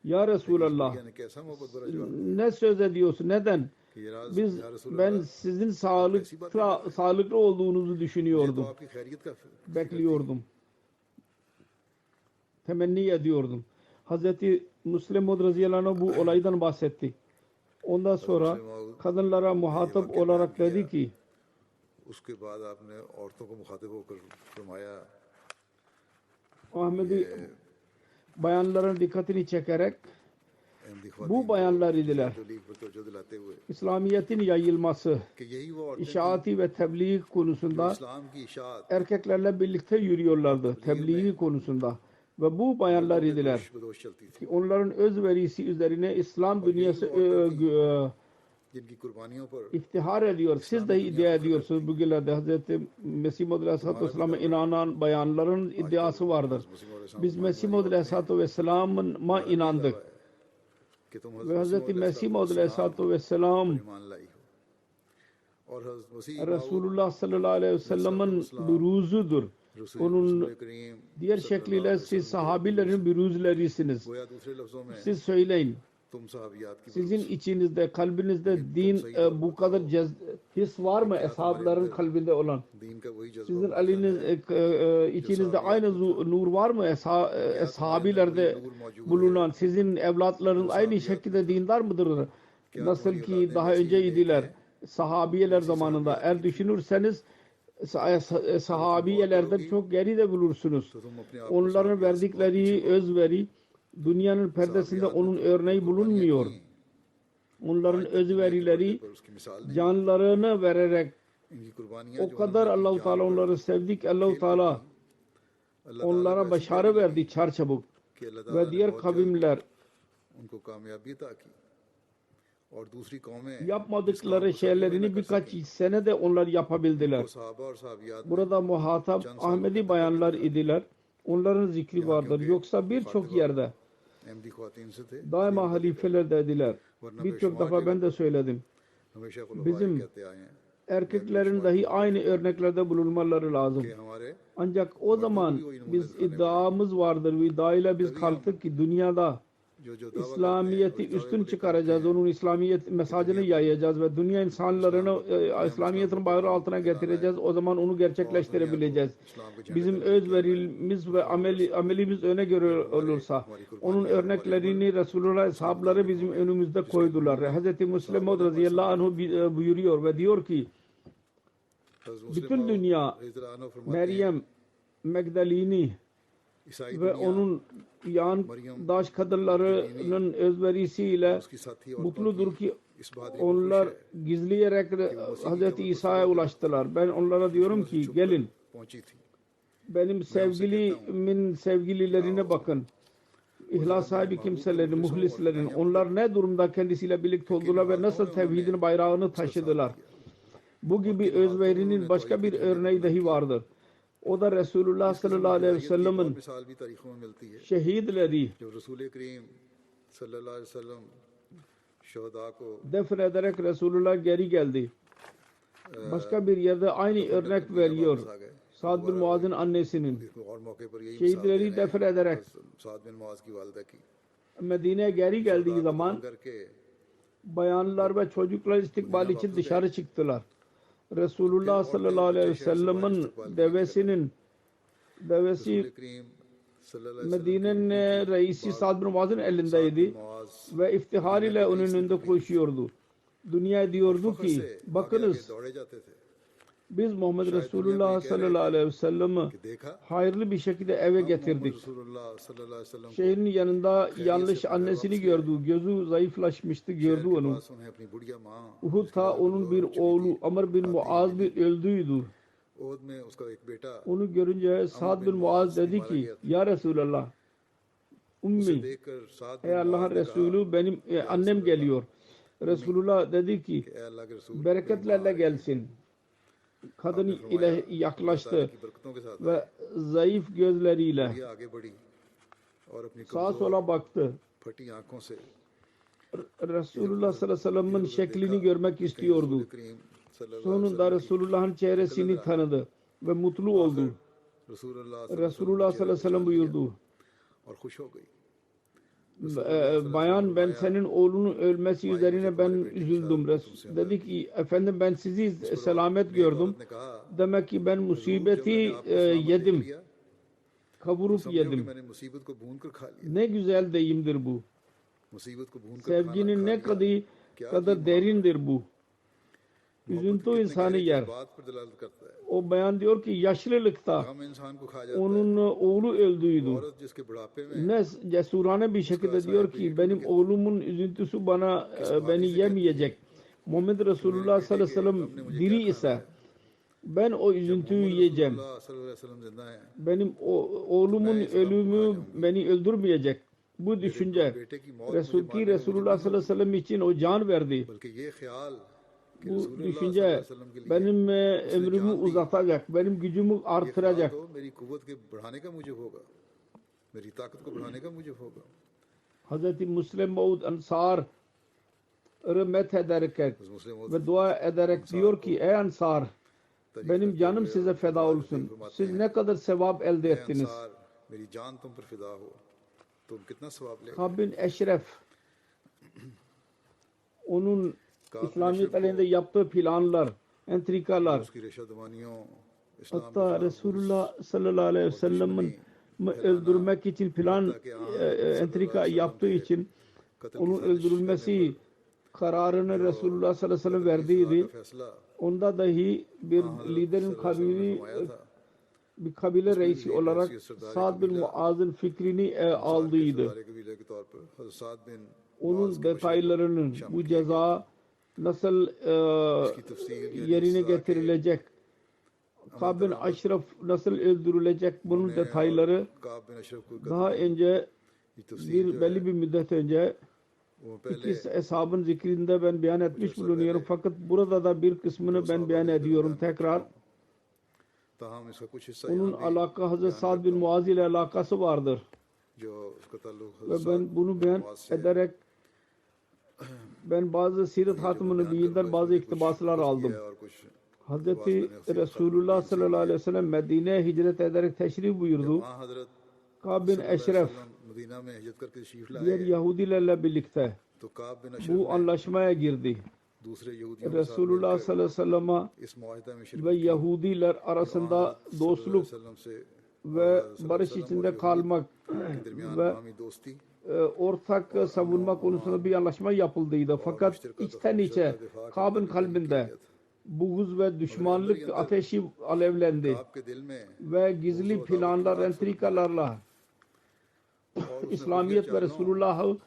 Speaker 2: Ya Resulallah,
Speaker 1: ने कैसा मोहब्बत भरा जवाब
Speaker 2: ne söz ediyorsun? Neden?
Speaker 1: कि ये राज
Speaker 2: Biz
Speaker 1: या रसूल
Speaker 2: ben
Speaker 1: अल्लाह,
Speaker 2: sizin sağlıklı olduğunuzu
Speaker 1: ये तो
Speaker 2: düşünüyordum.
Speaker 1: आपकी खैरियत का
Speaker 2: Bekliyordum. Temenni ediyordum. Hazreti Müslim Maud radıyallahu anh bu olaydan bahsetti. Ondan sonra kadınlara muhatap olarak dedi ki
Speaker 1: उसके बाद आपने औरतों को मुखातिब होकर फरमाया,
Speaker 2: Ahmedi bayanların dikkatini çekerek
Speaker 1: Ahmadi
Speaker 2: bu
Speaker 1: ख्वातीन
Speaker 2: bayanlar idiler.
Speaker 1: को लीग पर तवज्जो दिलाते हुए
Speaker 2: İslamiyet'in yayılması,
Speaker 1: कि यही वो औरतें
Speaker 2: işaati ve tebliğ konusunda
Speaker 1: इस्लाम की इशाअत
Speaker 2: erkeklerle birlikte yürüyorlardı. Tebliğ konusunda. Ve bu bayanlar idiler.
Speaker 1: बदोश चलती थी,
Speaker 2: Ki onların özverisi üzerine İslam dünyası
Speaker 1: जिनकी कुर्बानियों पर
Speaker 2: iftihar ediyor. Siz de iddia ediyorsunuz bugünlerde Hz. Mesih Maud Aleyhisselatü Vesselam'a inanan bayanların iddiası vardır. Biz Mesih Maud Aleyhisselatü Vesselam'a inandık.
Speaker 1: कि तुम
Speaker 2: Ve Hz. Mesih Maud Aleyhisselatü Vesselam
Speaker 1: ईमान लाई हो और हज़रत मसीह
Speaker 2: Resulullah sallallahu aleyhi ve sellem'in buruzudur. Onun
Speaker 1: रसूल करीम
Speaker 2: diğer şekliyle siz sahabilerin buruzlerisiniz.
Speaker 1: गोया दूसरे लफ्जों में
Speaker 2: Siz söyleyin.
Speaker 1: तुम साहबियात की
Speaker 2: Sizin içinizde, kalbinizde din bu kadar his var mı eshabların kalbinde olan?
Speaker 1: दीन का वही जज्बा
Speaker 2: Sizin içinizde aynı nur var mı eshabilerde bulunan? Sizin evlatların aynı şekilde dindar mıdır? Nasıl ki daha önce idiler sahabiyeler zamanında. Eğer düşünürseniz sahabiyelerden çok geride bulursunuz. Onların verdikleri özveri dünyanın perdesinde onun örneği bulunmuyor. Onların özverileri
Speaker 1: पर उसकी मिसाल नहीं,
Speaker 2: canlarını vererek
Speaker 1: इनकी कुर्बानियां
Speaker 2: o kadar Allah-u Teala onları sevdik. Allah-u Teala
Speaker 1: अल्लाह
Speaker 2: onlara başarı verdi çarçabuk.
Speaker 1: कि अल्लाह ताला
Speaker 2: Ve
Speaker 1: ने
Speaker 2: diğer
Speaker 1: बहुत
Speaker 2: kavimler
Speaker 1: उनको कामयाबी अता की और दूसरी कौमें
Speaker 2: yapmadıkları şeylerini birkaç senede onlar yapabildiler.
Speaker 1: वो साहबा और साहबियात
Speaker 2: Burada muhatap Ahmedi bayanlar idiler. Onların zikri vardır. Yoksa birçok yerde
Speaker 1: Ahmadi ख्वातीन से थे,
Speaker 2: daima halifeler dediler. Birçok defa ben de söyledim.
Speaker 1: हमेशा खुलफाए
Speaker 2: Bizim
Speaker 1: कहते आए हैं
Speaker 2: erkeklerin dahi aynı örneklerde bulunmaları lazım.
Speaker 1: कि हमारे
Speaker 2: Ancak o zaman biz iddiamız vardır. Bu iddiayla biz kalktık ki dünyada
Speaker 1: जो दावा
Speaker 2: İslamiyet'i üstün çıkaracağız. Onun İslamiyet mesajını yayacağız ve dünya insanlarını İslamiyet'in bayrağı altına getireceğiz. O zaman onu gerçekleştirebileceğiz. Bizim özverimiz ve amelimiz öne göre olursa onun örneklerini Resulullah sahabları bizim önümüzde koydular. Hz. Müslim Maud radıyallahu anh buyuruyor ve diyor ki bütün dünya Meryem Magdalini ve onun yandaş kadınlarının özverisiyle mutludur ki onlar gizleyerek Hz. İsa'ya ulaştılar. Ben onlara diyorum ki gelin benim sevgilimin sevgililerine bakın. İhlas sahibi kimselerin, muhlislerin onlar ne durumda kendisiyle birlikte oldular ve nasıl tevhidin bayrağını taşıdılar. Bu gibi özverinin başka bir örneği dahi vardır. O da Resulullah sallallahu aleyhi ve sellem'in şehitleri defn ederek Resulullah geri geldi. Başka bir yerde aynı örnek veriyor. Sa'd bin Muaz'ın annesinin şehitleri defn ederek Medine'ye geri geldiği zaman bayanlar ve çocuklar istikbal için dışarı çıktılar. Resulullah sallallahu aleyhi ve sellem'in devesi Medine'nin reisi Sa'd bin Muaz'ın elindeydi ve iftihar ile onun önünde koşuyordu. Dünya diyordu ki bakınız biz Muhammed Resulullah sallallahu aleyhi ve sellem'i hayırlı bir şekilde eve getirdik. Şehrin yanında yanlış annesini gördü. Gözü zayıflaşmıştı, gördü onu. Uhud'da onun bir oğlu Amr bin Muaz bir öldüydü. Onu görünce Sa'd bin Muaz dedi ki ya Resulallah Ummi,
Speaker 1: देखकर साद
Speaker 2: ey
Speaker 1: बिन
Speaker 2: Allah'ın
Speaker 1: मुआज ने कहा
Speaker 2: Resulü benim annem geliyor. Resulullah dedi ki
Speaker 1: कि ए अल्लाह के रसूल मेरी माँ
Speaker 2: bereketlerle
Speaker 1: आ रही है।
Speaker 2: gelsin. Kadın
Speaker 1: आपने फरमाया
Speaker 2: ile
Speaker 1: अल्लाह ताला
Speaker 2: yaklaştı
Speaker 1: की बरकतों के साथ आए।
Speaker 2: ve zayıf gözleriyle
Speaker 1: ये आगे बढ़ी और अपनी
Speaker 2: sağa
Speaker 1: कमजोर
Speaker 2: sola baktı.
Speaker 1: फटी आंखों से
Speaker 2: Resulullah sallallahu aleyhi ve sellem'in şeklini görmek istiyordu.
Speaker 1: रसूल करीम सल्लल्लाहु अलैहि
Speaker 2: Sonunda
Speaker 1: वसल्लम की
Speaker 2: Resulullah'ın çehresini tanıdı ve mutlu oldu.
Speaker 1: रसूलुल्लाह
Speaker 2: Resulullah sallallahu aleyhi ve sellem buyurdu.
Speaker 1: और खुश हो गई।
Speaker 2: Bayan, ben senin oğlunun ölmesi üzerine ben üzüldüm. Dedi ki efendim ben sizi selamet gördüm.
Speaker 1: ने कहा
Speaker 2: Demek ki ben musibeti yedim. Kavurup
Speaker 1: समझो कि
Speaker 2: yedim.
Speaker 1: मैंने मुसीबत को भून कर खा लिया।
Speaker 2: Ne güzel deyimdir bu.
Speaker 1: मुसीबत को भून कर
Speaker 2: Sevginin ne kadar derindir bu. Üzüntü insanı yer.
Speaker 1: बात पर दलालत करता है।
Speaker 2: O bayan diyor ki yaşlılıkta
Speaker 1: हम इंसान को खा जाता है।
Speaker 2: onun oğlu öldüydü.
Speaker 1: औरत जिसके बुढ़ापे में
Speaker 2: Ne cesurane bir şekilde diyor ki benim oğlumun üzüntüsü beni yemeyecek. Muhammed Resulullah sallallahu aleyhi ve sellem diri ise ben o üzüntüyü yiyeceğim.
Speaker 1: रसूलुल्लाह सल्लल्लाहु अलैहि वसल्लम जिंदा है।
Speaker 2: Benim oğlumun ölümü beni öldürmeyecek. Bu düşünce Resulullah sallallahu aleyhi ve sellem için o can verdi.
Speaker 1: बल्कि ये ख्याल कि
Speaker 2: Bu
Speaker 1: रसूलुल्लाह
Speaker 2: düşünce
Speaker 1: सल्लल्लाहु अलैहि वसल्लम के लिए
Speaker 2: benim ömrümü uzatacak, benim gücümü
Speaker 1: ये
Speaker 2: artıracak.
Speaker 1: ख्याल तो मेरी कुव्वत के बढ़ाने का मुझे होगा, मेरी ताकत को बढ़ाने का मुझे होगा।
Speaker 2: Hazreti Müslim Maud Ansar'ı methederken
Speaker 1: बस मुस्लिम
Speaker 2: ve dua ederek diyor ki ey Ansar, benim canım size feda olsun. Siz ne kadar sevap elde ettiniz.
Speaker 1: Ansar मेरी जान तुम पर फिदा हो, तुम कितना सवाब ले।
Speaker 2: Kab bin Eşref onun İslamiyet aleyhinde yaptığı planlar, entrikalar,
Speaker 1: उसकी रेशा-दमानियों, इस्लाम
Speaker 2: hatta Resulullah sallallahu aleyhi ve sellem'in öldürmek için plan entrika yaptığı için onun öldürülmesi kararını Resulullah sallallahu aleyhi ve sellem verdiydi.
Speaker 1: का फैसला
Speaker 2: Onda dahi bir liderin bir kabile reisi olarak Sa'd bin Muaz'ın fikrini aldıydı.
Speaker 1: सरदार कबीले के तौर पर हज़रत साद बिन
Speaker 2: Onun detaylarının bu ceza nasıl yerine getirilecek, Kab bin Aşraf nasıl öldürülecek bunun detayları
Speaker 1: काब बिन अशरफ को
Speaker 2: daha önce
Speaker 1: ये तफसील
Speaker 2: belli bir müddet önce
Speaker 1: वो पहले
Speaker 2: iki hesabın zikrinde ben beyan etmiş bulunuyorum. Fakat burada da bir kısmını ben beyan ediyorum tekrar.
Speaker 1: ताहम इसका कुछ हिस्सा
Speaker 2: Onun
Speaker 1: यहाँ भी
Speaker 2: alaka Hazreti Sa'd bin Muaz ile alakası vardır.
Speaker 1: जो उसका ताल्लुक
Speaker 2: Ve ben bunu beyan ederek ben bazı Sirat Hatim-i Nebiyyi'den bazı iktibaslar aldım.
Speaker 1: और कुछ
Speaker 2: Hazreti Resulullah sallallahu aleyhi ve sellem Medine'ye hicret ederek teşrif buyurdu.
Speaker 1: वहाँ हजरत
Speaker 2: Kab bin Eşref
Speaker 1: Medina में हिजरत करके तशरीफ
Speaker 2: diğer
Speaker 1: लाए
Speaker 2: Yahudilerle birlikte
Speaker 1: तो काब बिन अशरफ
Speaker 2: bu anlaşmaya girdi.
Speaker 1: दूसरे यहूदियों के साथ
Speaker 2: Resulullah sallallahu aleyhi ve sellem'e
Speaker 1: इस मुआहिदा में शिरकत
Speaker 2: ve Yahudiler arasında dostluk
Speaker 1: वसल्लम से
Speaker 2: ve barış içinde kalmak
Speaker 1: दरमियान
Speaker 2: ve
Speaker 1: बाहमी दोस्ती
Speaker 2: ortak savunma konusunda bir anlaşma yapıldıydı. Fakat içten içe Kab'ın kalbinde buğuz ve düşmanlık ateşi alevlendi
Speaker 1: काब के दिल में
Speaker 2: ve gizli planlar, entrikalarla İslamiyet ve Resulullah'ı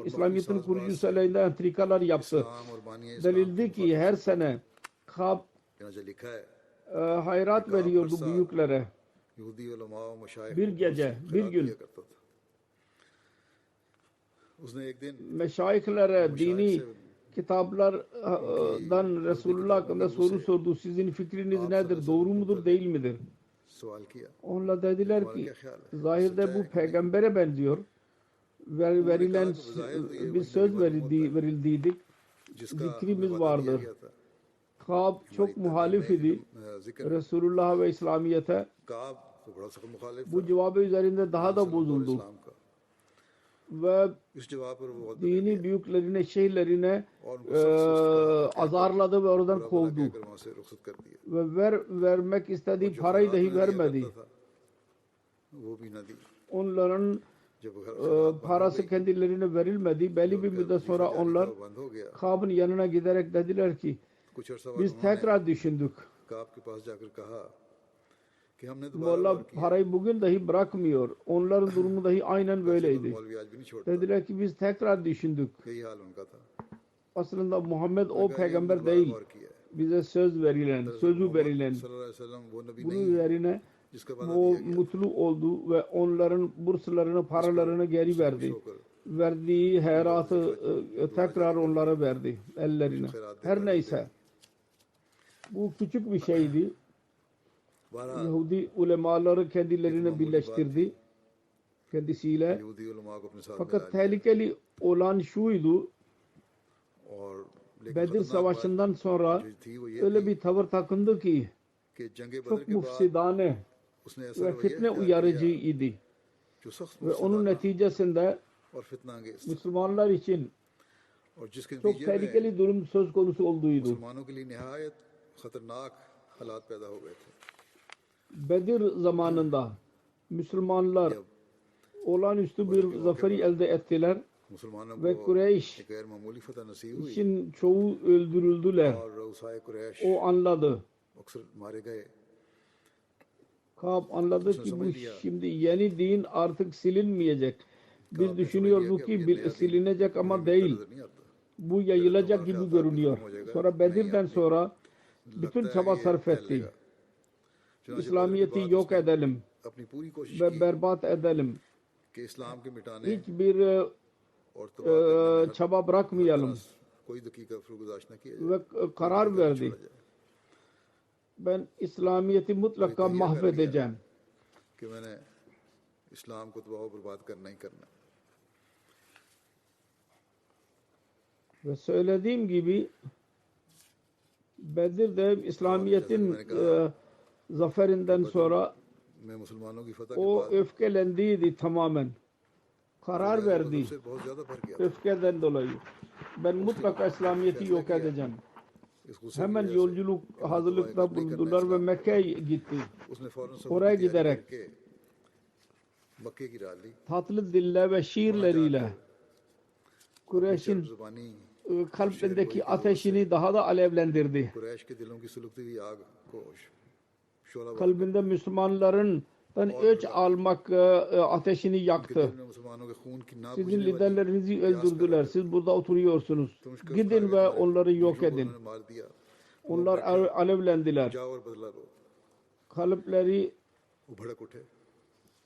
Speaker 2: İslamiyet'in kurucusu aleyhinde entrikalar yaptı.
Speaker 1: इस्लाम और बानी
Speaker 2: Delildi ki her sene Kab
Speaker 1: जो लिखा है
Speaker 2: hayrat veriyordu büyüklere.
Speaker 1: यहूदी उलमा और मशाइख
Speaker 2: Bir gece, bir gün
Speaker 1: किया करता था। उसने एक दिन
Speaker 2: meşayihlere dini kitaplardan Resulullah hakkında soru sordu. Sizin fikriniz nedir? Doğru mudur, değil midir?
Speaker 1: सवाल किया
Speaker 2: Onlar dediler ki zahirde bu peygambere benziyor. Verilen bir söz verildiydik.
Speaker 1: जिसका
Speaker 2: Zikrimiz
Speaker 1: वादा
Speaker 2: vardır.
Speaker 1: किया गया था।
Speaker 2: Kab çok muhalif idi
Speaker 1: जिक्र
Speaker 2: Resulullah ve İslamiyet'e.
Speaker 1: काब तो बड़ा सख्त मुखालिफ
Speaker 2: Bu cevabı üzerinde daha da bozuldu.
Speaker 1: इस्लाम का
Speaker 2: Ve
Speaker 1: इस जवाब पर वो
Speaker 2: dini büyüklerine, şeyhlerine
Speaker 1: और उनको
Speaker 2: azarladı ve oradan kovdu.
Speaker 1: कहकर वहां से रुखसत कर दिया।
Speaker 2: Ve vermek istediği parayı dahi vermedi.
Speaker 1: था, वो भी न दी।
Speaker 2: Onların
Speaker 1: जब घर
Speaker 2: parası kendilerine verilmedi. Belli bir müddet sonra onlar
Speaker 1: बंद हो गया,
Speaker 2: Kab'ın yanına giderek dediler ki
Speaker 1: कुछ अरसा बाद
Speaker 2: biz tekrar düşündük.
Speaker 1: काब के पास जाकर कहा कि हमने दोबारा
Speaker 2: Molla parayı bugün dahi bırakmıyor. Onların durumu dahi aynen böyleydi.
Speaker 1: मौलवी आज भी नहीं छोड़ता।
Speaker 2: Dediler ki biz tekrar düşündük.
Speaker 1: यही हाल उनका था।
Speaker 2: Aslında Muhammed o peygamber değil.
Speaker 1: और किया है।
Speaker 2: Bize söz verilen, sözü verilen.
Speaker 1: सल्लल्लाहु अलैहि वसल्लम वो नबी
Speaker 2: Bunun
Speaker 1: नहीं
Speaker 2: üzerine
Speaker 1: जिसका वादा
Speaker 2: o
Speaker 1: दिया गया
Speaker 2: mutlu oldu ve onların burslarını, paralarını geri verdi. Verdiği heratı tekrar onlara verdi ellerine. Her neyse. Bu küçük bir şeydi.
Speaker 1: बहरहाल
Speaker 2: Yahudi ulemaları kendilerini birleştirdi kendisiyle.
Speaker 1: यहूदी उलमा को अपने साथ
Speaker 2: Fakat
Speaker 1: मिला लिया
Speaker 2: tehlikeli olan şuydu.
Speaker 1: और लेकिन
Speaker 2: Bedir
Speaker 1: खतरनाक बात
Speaker 2: Savaşı'ndan sonra
Speaker 1: जो थी वो ये
Speaker 2: öyle
Speaker 1: थी
Speaker 2: bir tavır takındı ki
Speaker 1: कि जंग बदर
Speaker 2: çok
Speaker 1: के बाद
Speaker 2: mufsidane
Speaker 1: उसने ऐसा
Speaker 2: ve
Speaker 1: रवैया
Speaker 2: fitne
Speaker 1: इख्तियार
Speaker 2: uyarıcı
Speaker 1: किया
Speaker 2: idi.
Speaker 1: जो सख्त
Speaker 2: Ve onun
Speaker 1: मुफसिदाना
Speaker 2: neticesinde
Speaker 1: और फितनांगेज था
Speaker 2: Müslümanlar için
Speaker 1: और जिसके
Speaker 2: çok
Speaker 1: नतीजे में
Speaker 2: tehlikeli durum söz konusu olduğuydu.
Speaker 1: मुसलमानों के लिए निहायत खतरनाक हालात पैदा हो गए थे
Speaker 2: Bedir zamanında Müslümanlar
Speaker 1: जब
Speaker 2: olağanüstü bir zaferi elde ettiler
Speaker 1: मुसलमानों
Speaker 2: ve
Speaker 1: को
Speaker 2: Kureyş
Speaker 1: एक गैर मामूली फतह नसीब हुई
Speaker 2: için çoğu öldürüldüler.
Speaker 1: और रऊसाए कुरैश
Speaker 2: O anladı.
Speaker 1: अक्सर मारे गए
Speaker 2: Kab anladı ki bu şimdi yeni din artık silinmeyecek. Biz düşünüyoruz ki silinecek ama değil.
Speaker 1: नजर नहीं आता
Speaker 2: Bu yayılacak gibi görünüyor. Sonra Bedir'den sonra bütün çaba sarf etti. İslamiyet'i yok edelim
Speaker 1: अपनी पूरी कोशिश
Speaker 2: ve
Speaker 1: की
Speaker 2: berbat edelim.
Speaker 1: कि इस्लाम के मिटाने
Speaker 2: Hiçbir
Speaker 1: और तबाह करने में
Speaker 2: çaba bırakmayalım
Speaker 1: कोई दकीका फुरगुजाश न किया जाए
Speaker 2: ve karar verdi. Ben İslamiyet'i mutlaka mahvedeceğim.
Speaker 1: कि मैंने इस्लाम को तबाह बर्बाद करना ही करना है।
Speaker 2: Ve söylediğim gibi Bedir'de İslamiyet'in zaferinden sonra
Speaker 1: मैं मुसलमानों की फतह के
Speaker 2: o
Speaker 1: बाद
Speaker 2: öfkelendiydi tamamen. Karar verdi
Speaker 1: से बहुत ज्यादा फर्क किया
Speaker 2: öfkeden dolayı. Ben mutlaka İslamiyet'i yok edeceğim.
Speaker 1: इस गुस्से की
Speaker 2: Hemen
Speaker 1: वजह से
Speaker 2: yolculuk hazırlıkta bulundular ve Mekke'ye gitti.
Speaker 1: उसने फौरन
Speaker 2: Oraya
Speaker 1: तैयारी
Speaker 2: giderek
Speaker 1: करके मक्के की राह ली
Speaker 2: tatlı dille ve şiirleriyle Kureyş'in
Speaker 1: जुबानी
Speaker 2: kalplerindeki ateşini daha da alevlendirdi.
Speaker 1: Quraish के दिलों की सुलगती हुई आग को शोला
Speaker 2: Kalbinde Müslümanların öç almak ateşini yaktı.
Speaker 1: ने मुसलमानों के खून की ना
Speaker 2: Sizin liderlerinizi öldürdüler. Siz burada oturuyorsunuz. Gidin ve onları yok edin.
Speaker 1: उन्होंने मार दिया
Speaker 2: Onlar alevlendiler.
Speaker 1: जाओ और बदला लो
Speaker 2: Kalpleri
Speaker 1: वो भड़क उठे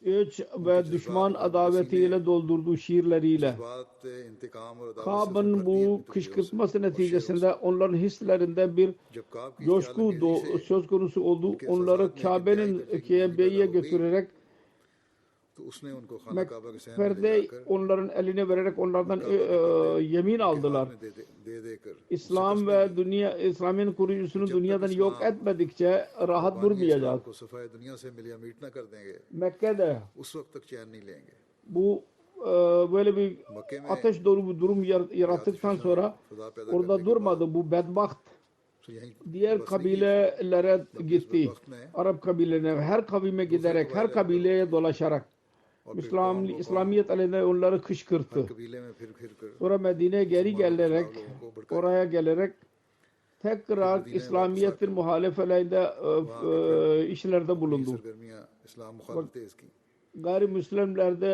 Speaker 2: öç ve düşman adavetiyle doldurdu şiirleriyle.
Speaker 1: बात इंतकाम और अदावत से
Speaker 2: Kab'ın bu kışkırtması neticesinde onların hislerinde bir
Speaker 1: जब काब की
Speaker 2: coşku söz konusu oldu. Onları Kabe'ye götürerek
Speaker 1: तो उसने उनको खाना काबा के सहन में ले
Speaker 2: perde
Speaker 1: जाकर
Speaker 2: onların eline vererek onlardan yemin aldılar.
Speaker 1: दे देकर
Speaker 2: İslam ve İslam'ın kurucusunu dünyadan yok etmedikçe rahat durmayacağız.
Speaker 1: को सफाई दुनिया से मिलिया मीट ना कर देंगे
Speaker 2: Mekke'de
Speaker 1: उस वक्त तक चैन नहीं लेंगे
Speaker 2: bu böyle bir
Speaker 1: मक्के में
Speaker 2: ateş dolu bir durum yarattıktan sonra
Speaker 1: खुदा पैदा
Speaker 2: orada durmadı. Bu bedbaht
Speaker 1: तो यहीं
Speaker 2: diğer kabilelere gitti. Arap kabilelerine her kavime giderek her kabileye dolaşarak İslamiyet aleyhine onları kışkırttı.
Speaker 1: कबीले में फिर कर
Speaker 2: Sonra Medine'ye geri gelerek oraya gelerek tekrar İslamiyet'in muhalefetinde işlerde bulundu.
Speaker 1: सरगर्मियां इस्लाम मुखालिफ थे इसकी
Speaker 2: Gayrimüslimlerde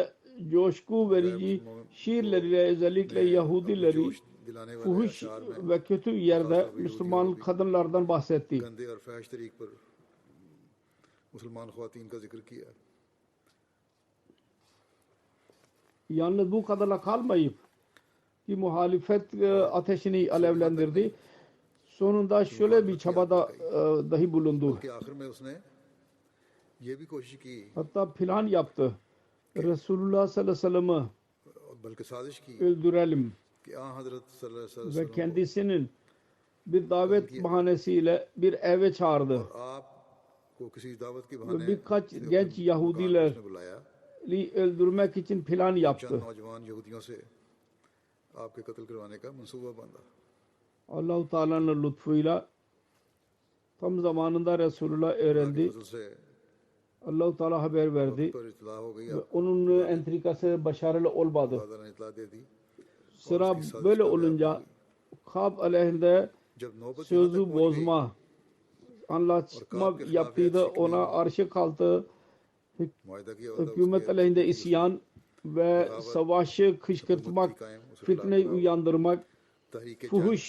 Speaker 2: coşku verici şiirleriyle özellikle Yahudileri
Speaker 1: दिलाने वाले
Speaker 2: fuhuş
Speaker 1: अशार में
Speaker 2: ve kötü yerde Müslüman kadınlardan bahsetti.
Speaker 1: गंदे और फहश तरीक पर मुसलमान ख्वातीन का जिक्र किया
Speaker 2: Yalnız bu kadarla kalmayıp ki muhalefet ateşini alevlendirdi. Sonunda şöyle bir çabada dahi bulundu.
Speaker 1: कि आखिर में उसने ये भी कोशिश की
Speaker 2: Hatta plan yaptı. Resulullah sallallahu aleyhi ve sellem'i
Speaker 1: बल्कि साजिश की
Speaker 2: öldürelim
Speaker 1: कि हजरत सल्लल्लाहु अलैहि
Speaker 2: ve
Speaker 1: वसल्लम
Speaker 2: kendisinin bir davet bahanesiyle bir eve çağırdı.
Speaker 1: आप को किसी दावत की
Speaker 2: Ve
Speaker 1: बहाने
Speaker 2: birkaç genç Yahudileri
Speaker 1: उसने बुलाया
Speaker 2: öldürmek için plan
Speaker 1: चंद
Speaker 2: yaptı.
Speaker 1: नौजवान यहूदियों से आपके कत्ल करवाने का मंसूबा बंधा
Speaker 2: Allah-u Teala'nın lütfuyla tam zamanında Resulullah öğrendi.
Speaker 1: फजल से
Speaker 2: Allah-u Teala haber verdi.
Speaker 1: पर इतला हो गई
Speaker 2: Ve onun entrikası başarılı olmadı.
Speaker 1: खुदा ने इतला दे दी
Speaker 2: Sıra böyle olunca Kab aleyhinde
Speaker 1: जब नौबत
Speaker 2: sözü bozma, anlaşma yaptıydı. Ona arşı kalktı.
Speaker 1: मुआहिदा किया होता
Speaker 2: Hükümet aleyhinde isyan ve savaşı kışkırtmak, fitneyi uyandırmak,
Speaker 1: तहरीक
Speaker 2: fuhuş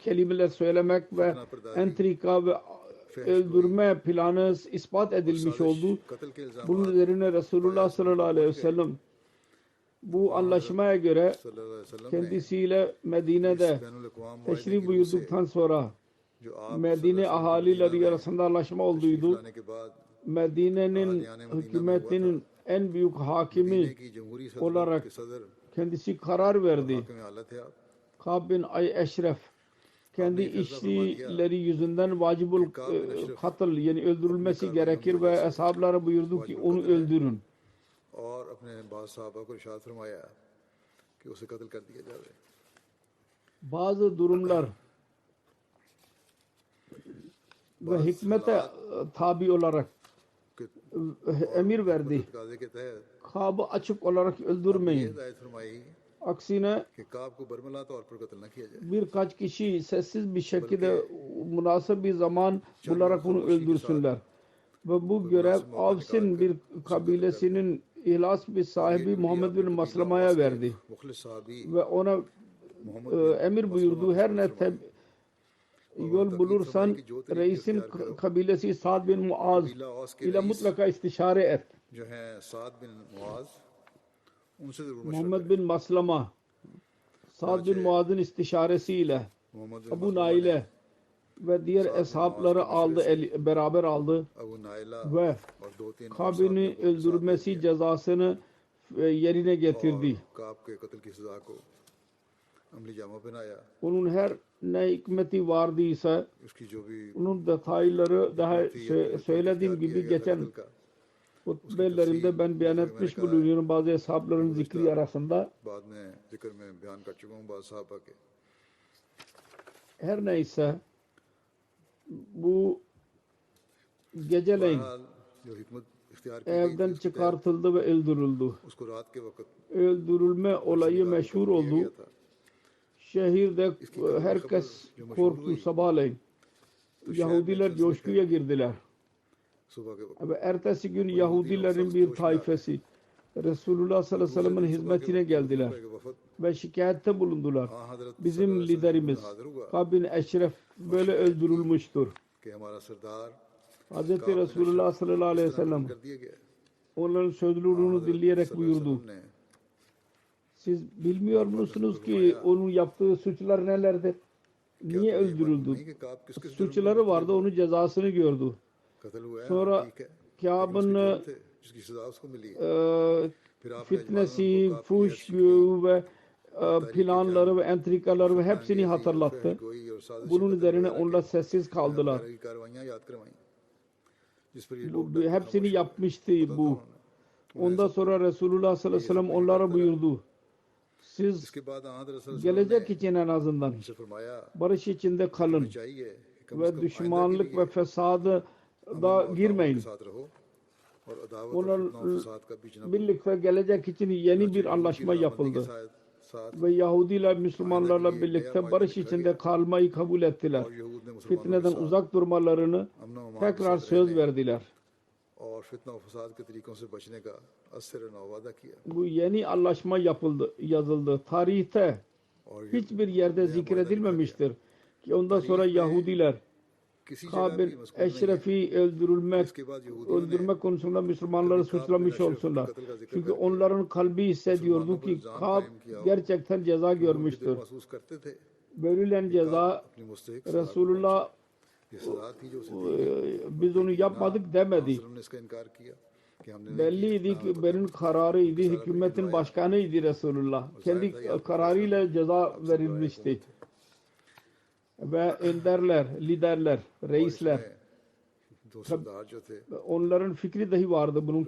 Speaker 2: kelimeler söylemek ve entrika ve öldürme planı ispat edilmiş oldu. Bunun üzerine Resulullah sallallahu aleyhi ve sellem bu anlaşmaya göre kendisiyle Medine'de teşrif buyurduktan sonra Medine ahalileri arasında anlaşma olduydu. Medine'nin hükümetinin en büyük hakimi olarak kendisi karar verdi. Kab bin Eşref kendi işçileri yüzünden vacibul katıl yani öldürülmesi gerekir ve ashablara buyurdu ki onu öldürün.
Speaker 1: और अपने बादशाह साहबा को इरशाद फरमाया कि उसे कत्ल कर दिया जाए.
Speaker 2: Bazı durumlar ve hikmete tabi olarak emir verdi. Kab'ı açık olarak öldürmeyin. Aksine birkaç kişi sessiz bir şekilde münasip bir zaman bularak onu öldürsünler. Ve bu görev Avs'in bir kabilesinin ihlas bir sahibi Muhammed bin Maslama'ya verdi. Ve ona emir buyurdu. Her ne yol bulursan reisin kabilesi Sa'd bin Muaz ile mutlaka istişare et. Muhammed bin Maslama Sa'd bin Muaz'ın istişaresiyle Ebu Nail'e ve diğer eshabları aldı, beraber aldı ve Kab'ini öldürmesi cezasını yerine getirdi. Onun her ne hikmeti vardıysa onun detayları daha söylediğim gibi geçen hutbelerimde ben beyan etmiş bulunuyorum bazı eshabların zikri arasında. Her neyse bu geceleyin evden çıkartıldı ve öldürüldü. Öldürülme olayı meşhur oldu. Şehirde herkes korktu sabahleyin. Yahudiler coşkuya girdiler. Ve ertesi gün Yahudilerin bir taifesi Resulullah sallallahu aleyhi ve sellem'in hizmetine geldiler ve şikayette bulundular. Bizim liderimiz Kab bin Eşref böyle öldürülmüştür. Hazreti Resulullah sallallahu aleyhi ve sellem onların sözlerini dinleyerek buyurdu. Siz bilmiyor musunuz ki onun yaptığı suçlar nelerdir? Niye öldürüldü? Suçları vardı, onun cezasını gördü. Sonra Kâb'ın fitnesi, fuş ve planları ve entrikaları ve hepsini hatırlattı. Bunun üzerine onlar sessiz kaldılar. Hepsini yapmıştı bu. Ondan sonra Resulullah sallallahu aleyhi ve sellem onlara buyurdu. Siz gelecek için en azından barış içinde kalın ve düşmanlık ve fesadı da girmeyin. Onlar birlikte gelecek için yeni bir anlaşma yapıldı. Ve Yahudiler Müslümanlarla birlikte barış içinde kalmayı kabul ettiler. Fitneden uzak durmalarını tekrar söz verdiler. Bu yeni anlaşma yazıldı. Tarihte hiçbir yerde zikredilmemiştir ki ondan sonra Yahudiler Kab bin Eşref'i öldürme konusunda Müslümanları suçlamış olsunlar. Çünkü onların kalbi hissediyordu ki Kab gerçekten ceza görmüştür. Verilen ceza Resulullah biz onu yapmadık demedi. Belliydi ki benim kararıydı, hükümetin başkanıydı Resulullah. Kendi kararıyla ceza verilmişti. Ve önderler, liderler, reisler onların fikri dahi vardı bunun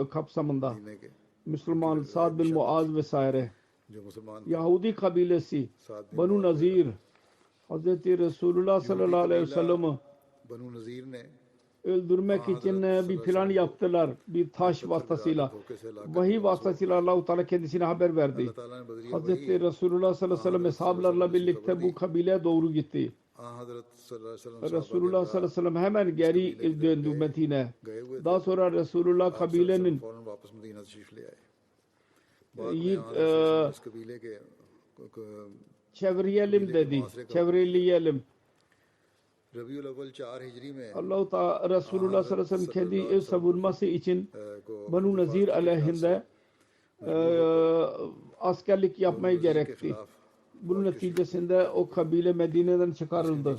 Speaker 2: kapsamında. Müslüman Sa'd bin Muaz vesaire. Yahudi kabilesi Banu Nazir Hazreti Resulullah sallallahu aleyhi ve sellem'i öldürmek için bir plan yaptılar. Bir taş vasıtasıyla. Vahiy vasıtasıyla Allah-u Teala kendisine haber verdi. Hazreti Resulullah sallallahu aleyhi ve sellem ashablarla birlikte bu kabileye doğru gitti. Resulullah sallallahu aleyhi ve sellem hemen geri döndü Medine. Daha sonra Resulullah kabilenin çevriyelim dedi. Çevreleyelim.
Speaker 1: Rabiul अव्वल 4 हिजरी में
Speaker 2: Allah-u Teala Resulullah sallallahu aleyhi ve sellem kendi ev savunması için Banu Nazir aleyhinde askerlik yapmayı gerekti. Bunun neticesinde o kabile Medine'den çıkarıldı.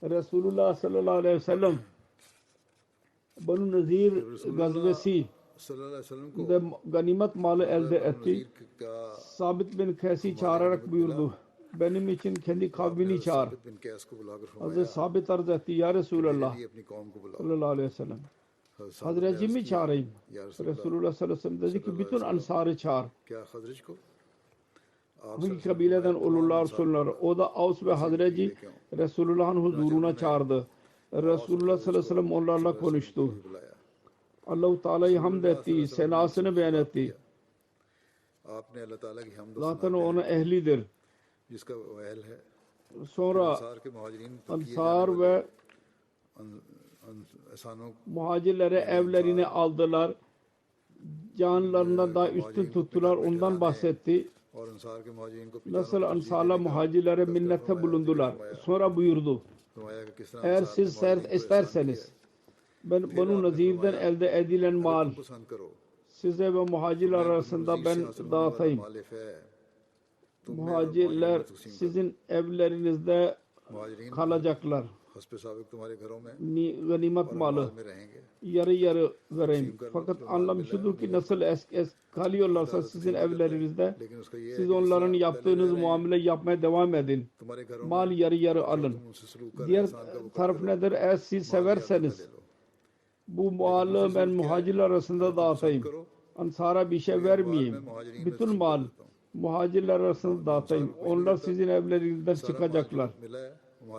Speaker 2: Resulullah sallallahu aleyhi ve sellem Banu Nazir gazvesi de ganimet malı elde etti. Sabit bin Kays'i çağırarak buyurdu. Benim için kendi kavmini çağır. Hazreti Sabit arz etti. Ya Resulallah sallallahu aleyhi ve sellem. Hazret'i mi çağırayım? Resulullah sallallahu aleyhi ve sellem dedi ki bütün ansarı çağır. Hangi kabileden olurlar sorunlar. O da Avs ve Hazret'i Resulullah'ın huzuruna çağırdı. Resulullah sallallahu aleyhi ve sellem onlarla konuştu. Allah-u Teala'yı hamd etti. Senasını beyan etti. Zaten o ona ehlidir. Sonra Ansar ve muhacirlere evlerini aldılar. Canlarından daha üstün tuttular. Ondan bahsetti. Nasıl Ansar'la muhacirlere minnette bulundular. Sonra buyurdu. Eğer siz sert isterseniz ben Banu Nazir'den elde edilen mal size ve muhacirler arasında ben dağıtayım. Muhacirler sizin evlerinizde kalacaklar. Ganimet malı yarı yarı vereyim. Fakat anlam şudur ki nasıl kalıyorlarsa sizin evlerinizde siz onların yaptığınız muamele yapmaya devam edin. Mal yarı yarı alın. Diğer taraf nedir? Eğer siz severseniz bu malı ben muhacirler arasında dağıtayım. Ansara bir şey vermeyeyim. Bütün mal muhacirler arasında dağıtayım. Onlar sizin evlerinizden çıkacaklar.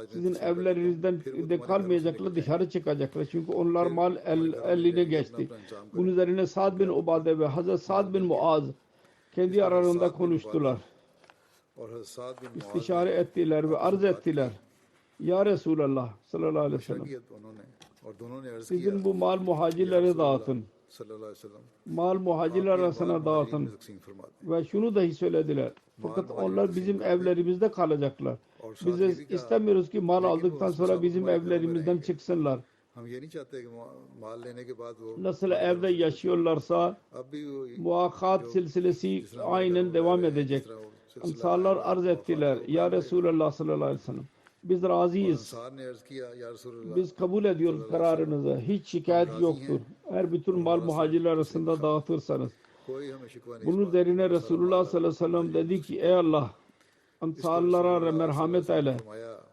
Speaker 2: Sizin evlerinizden de kalmayacaklar, dışarı çıkacaklar. Çünkü onlar mal eline geçti. Bunun üzerine Sa'd bin Ubade ve Hazreti Sa'd bin Muaz kendi aralarında konuştular. İstişare ettiler ve arz ettiler. Ya Resulallah sallallahu aleyhi ve sellem sizin bu mal muhacirlere dağıtın. Mal muhacirler arasına dağıtın. Ve şunu dahi söylediler. Fakat onlar bizim evlerimizde kalacaklar. Biz istemiyoruz ki mal aldıktan sonra bizim evlerimizden çıksınlar. Nasıl evde yaşıyorlarsa muakkat silsilesi aynen devam edecek. Ansarlar arz ettiler. Ya Resulallah sallallahu aleyhi ve sellem biz razıyız. Biz kabul ediyoruz kararınızı. Hiç şikayet yoktur. Eğer bütün mal muhacirler arasında dağıtırsanız. Bunun üzerine Resulullah sallallahu aleyhi ve sellem dedi ki ey Allah Ansarlara merhamet eyle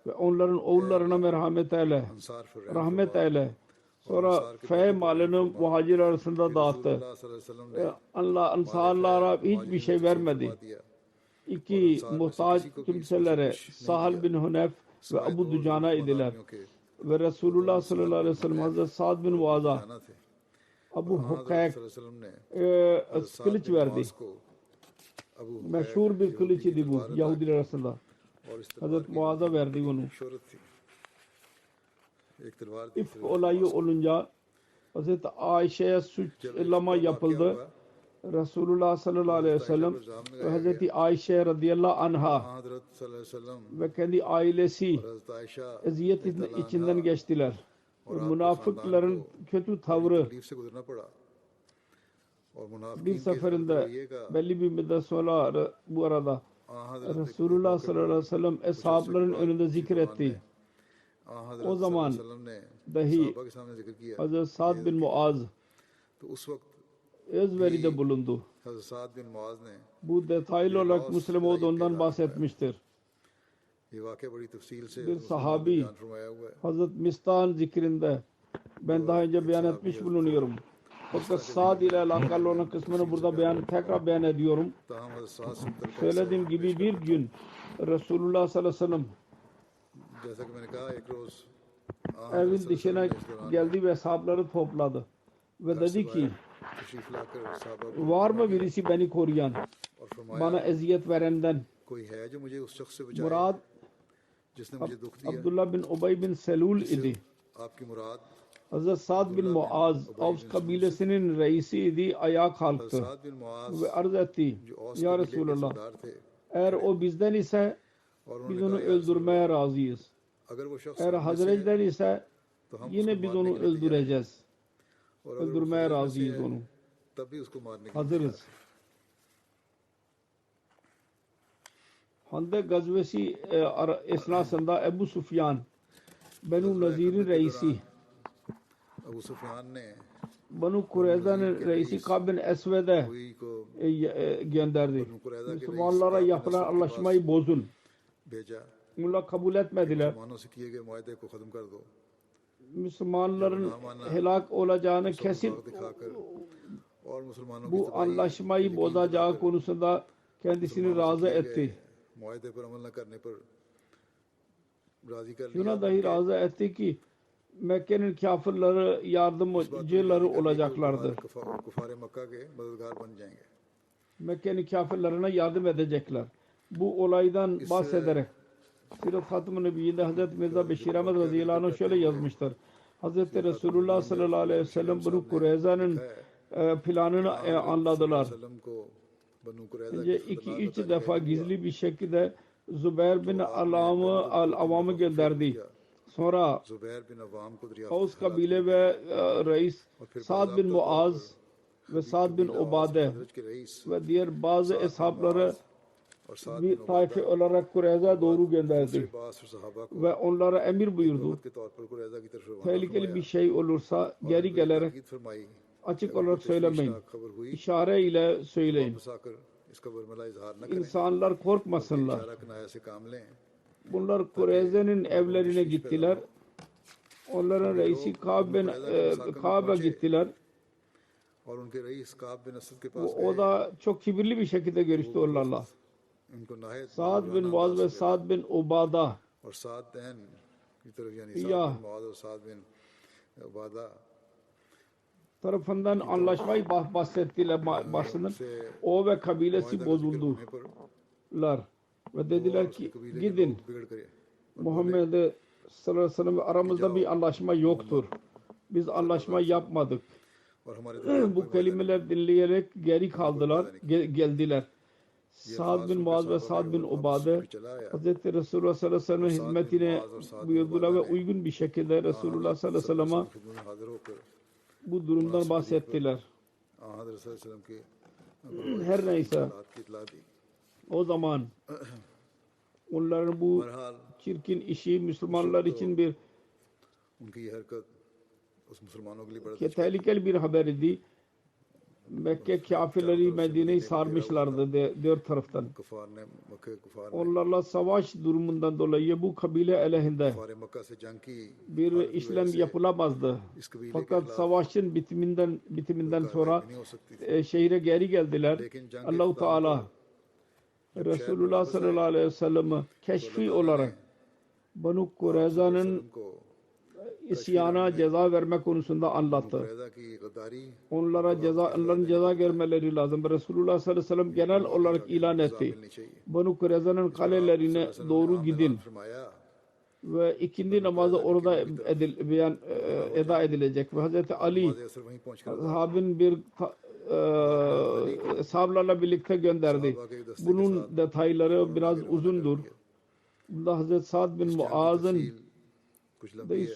Speaker 2: ve onların oğullarına merhamet eyle. Rahmet eyle. Sonra fey malını muhacir arasında dağıttı. Allah Ansarlara hiçbir şey vermedi. İki muhtaç kimselere Sahal bin Hunayf ve Abu Dujana idiler. Ve Resulullah sallallahu aleyhi ve sellem Hazreti Sa'd bin Muaz'a Abu Hukayk kılıç verdi. Meşhur bir kılıç idi bu Yahudiler arasında. Hazreti Muaz'a verdi bunu. İfk olayı olunca Hazreti Ayşe'ye suçlama yapıldı. Resulullah sallallahu aleyhi ve sellem ve Hazreti Ayşe radıyallahu anha ve kendi ailesi eziyet içinden geçtiler. Münafıkların kötü tavrı bir seferinde belli bir müddet sonra bu arada Resulullah sallallahu aleyhi ve sellem eshabların önünde zikretti. O zaman dahi Hazreti Sa'd bin Muaz özveride bulundu. Bu detaylı olarak Müslim ondan bahsetmiştir. Bir sahabi Hazreti Mistan zikrinde ben daha önce beyan etmiş bulunuyorum. Fakat Sa'd ile alakalı olan kısmını burada tekrar beyan ediyorum. Söylediğim gibi bir gün Resulullah sallallahu aleyhi ve sellem evin dışına geldi ve sahabeleri topladı. Ve dedi ki var mı birisi beni koruyan, bana eziyet verenden? Murad Abdullah bin Ubay bin Selul idi. Hazreti Sa'd bin Muaz Avs kabilesinin reisi idi, ayağa kalktı ve arz etti. Ya Resulallah eğer o bizden ise biz onu öldürmeye razıyız. Eğer Hazretler ise yine biz onu öldüreceğiz. Öldürmeye razıyız onu. Hazırız. Handek gazvesi esnasında Ebu Sufyan Benu Nazir'in reisi, Banu Kureyza'nın reisi Ka'b bin Esved'e gönderdi. Müslümanlara yapılan anlaşmayı bozun. Bunlar kabul etmediler. Müslümanların helak olacağını kesin bu anlaşmayı bozacağı konusunda kendisini razı etti. Şuna dahi razı etti ki Mekke'nin kafirleri yardımcıları olacaklardır. Mekke'nin kafirlerine yardım edecekler. Bu olaydan bahsederek Sirat Hatim-i Nebiyyinde Hazreti Mirza Beşir Ahmet radıyallahu anh şöyle yazmıştır. Hazreti Resulullah sallallahu aleyhi ve sellem Banu Kureyza'nın planını anladılar. Önce 2-3 defa gizli bir şekilde Zübeyir bin Al-Avam'ı gönderdi. Sonra Havs kabile ve reis Sa'd bin Muaz ve Sa'd bin Ubade ve diğer bazı eshapları bir taife olarak Kureyza doğru gönderdi ve onlara emir buyurdu. Tehlikeli bir şey olursa geri gelerek açık olarak söylemeyin. İşare ile söyleyin. İnsanlar korkmasınlar. Bunlar Kureyze'nin evlerine gittiler. Onların reisi Ka'b'a gittiler. O da çok kibirli bir şekilde görüştü onlarla. Sa'd bin Muaz ve Sa'd bin Ubada tarafından anlaşmayı bahsettiler. O ve kabilesi bozuldular. Ve dediler ki gidin. Muhammed sallallahu aleyhi ve sellem aramızda bir anlaşma yoktur. Biz anlaşma yapmadık. Bu kelimeler dinleyerek geri kaldılar, geldiler. Sa'd bin Muaz ve Sa'd bin Ubade Hazreti Resulullah sallallahu aleyhi ve sellem'in hizmetine buyurdular ve uygun bir şekilde Resulullah sallallahu aleyhi ve sellem'e bu durumdan bahsettiler. Her neyse o zaman onların bu çirkin işi Müslümanlar için bir tehlikeli bir haber idi. Mekke kafirleri Medine'yi sarmışlardı dört taraftan. Onlarla savaş durumundan dolayı bu kabile aleyhinde bir işlem yapılamazdı. Fakat savaşın bitiminden sonra şehre geri geldiler. Allah-u Teala Resulullah sallallahu aleyhi ve sellem'i keşfi olarak Banu Kureyza'nın isyana ceza verme konusunda anlattı. Onların ceza görmeleri lazım. Resulullah sallallahu aleyhi ve sellem genel olarak ilan etti. Banu Kureyza'nın kalelerine doğru gidin ve ikindi namazı orada eda edilecek. Ve Hazreti Ali sahabin bir sahabelerle birlikte gönderdi. Bunun detayları biraz uzundur. Bunda Hazreti Sa'd bin Muaz'ın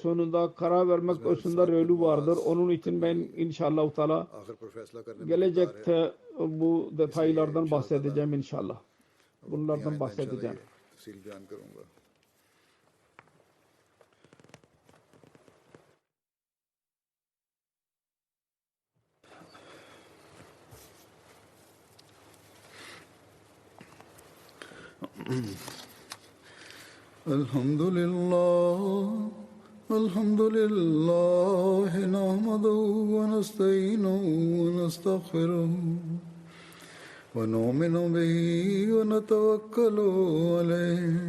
Speaker 2: sonunda karar vermek konusunda rolü vardır. Onun için ben inşallah Teala gelecekte bu detaylardan bahsedeceğim inşallah. Bunlardan bahsedeceğim.
Speaker 1: Elhamdülillah nahmaduhu ve nestainuhu ve nestağfiruhu ve nu'minu bihi ve netevekkalu aleyhi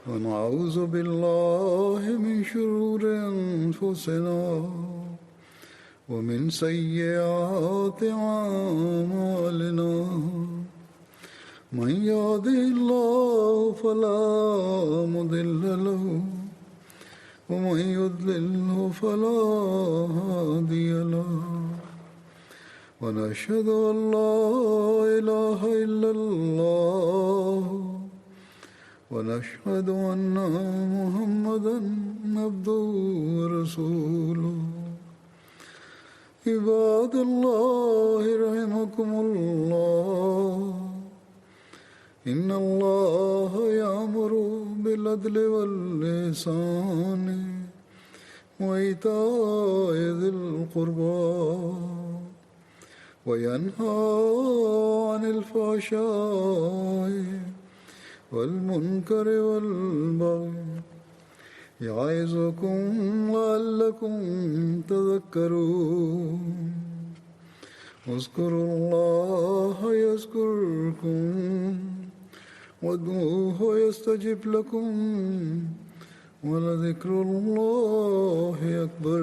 Speaker 1: ve na'udzu billahi min şururi enfusina ve min seyyiati a'malina. من يهده الله فلا مضل له ومن يضلله فلا هادي له ونشهد أن لا إله إلا الله ونشهد أن محمدا عبده ورسوله عباد الله رحمكم الله إن الله يأمر بالعدل والإحسان وإيتاء ذي القربى وينهى عن الفحشاء والمنكر والبغي يعظكم لعلكم تذكرون اذكروا الله يذكركم وادعوه يستجب لكم ولذكر الله أكبر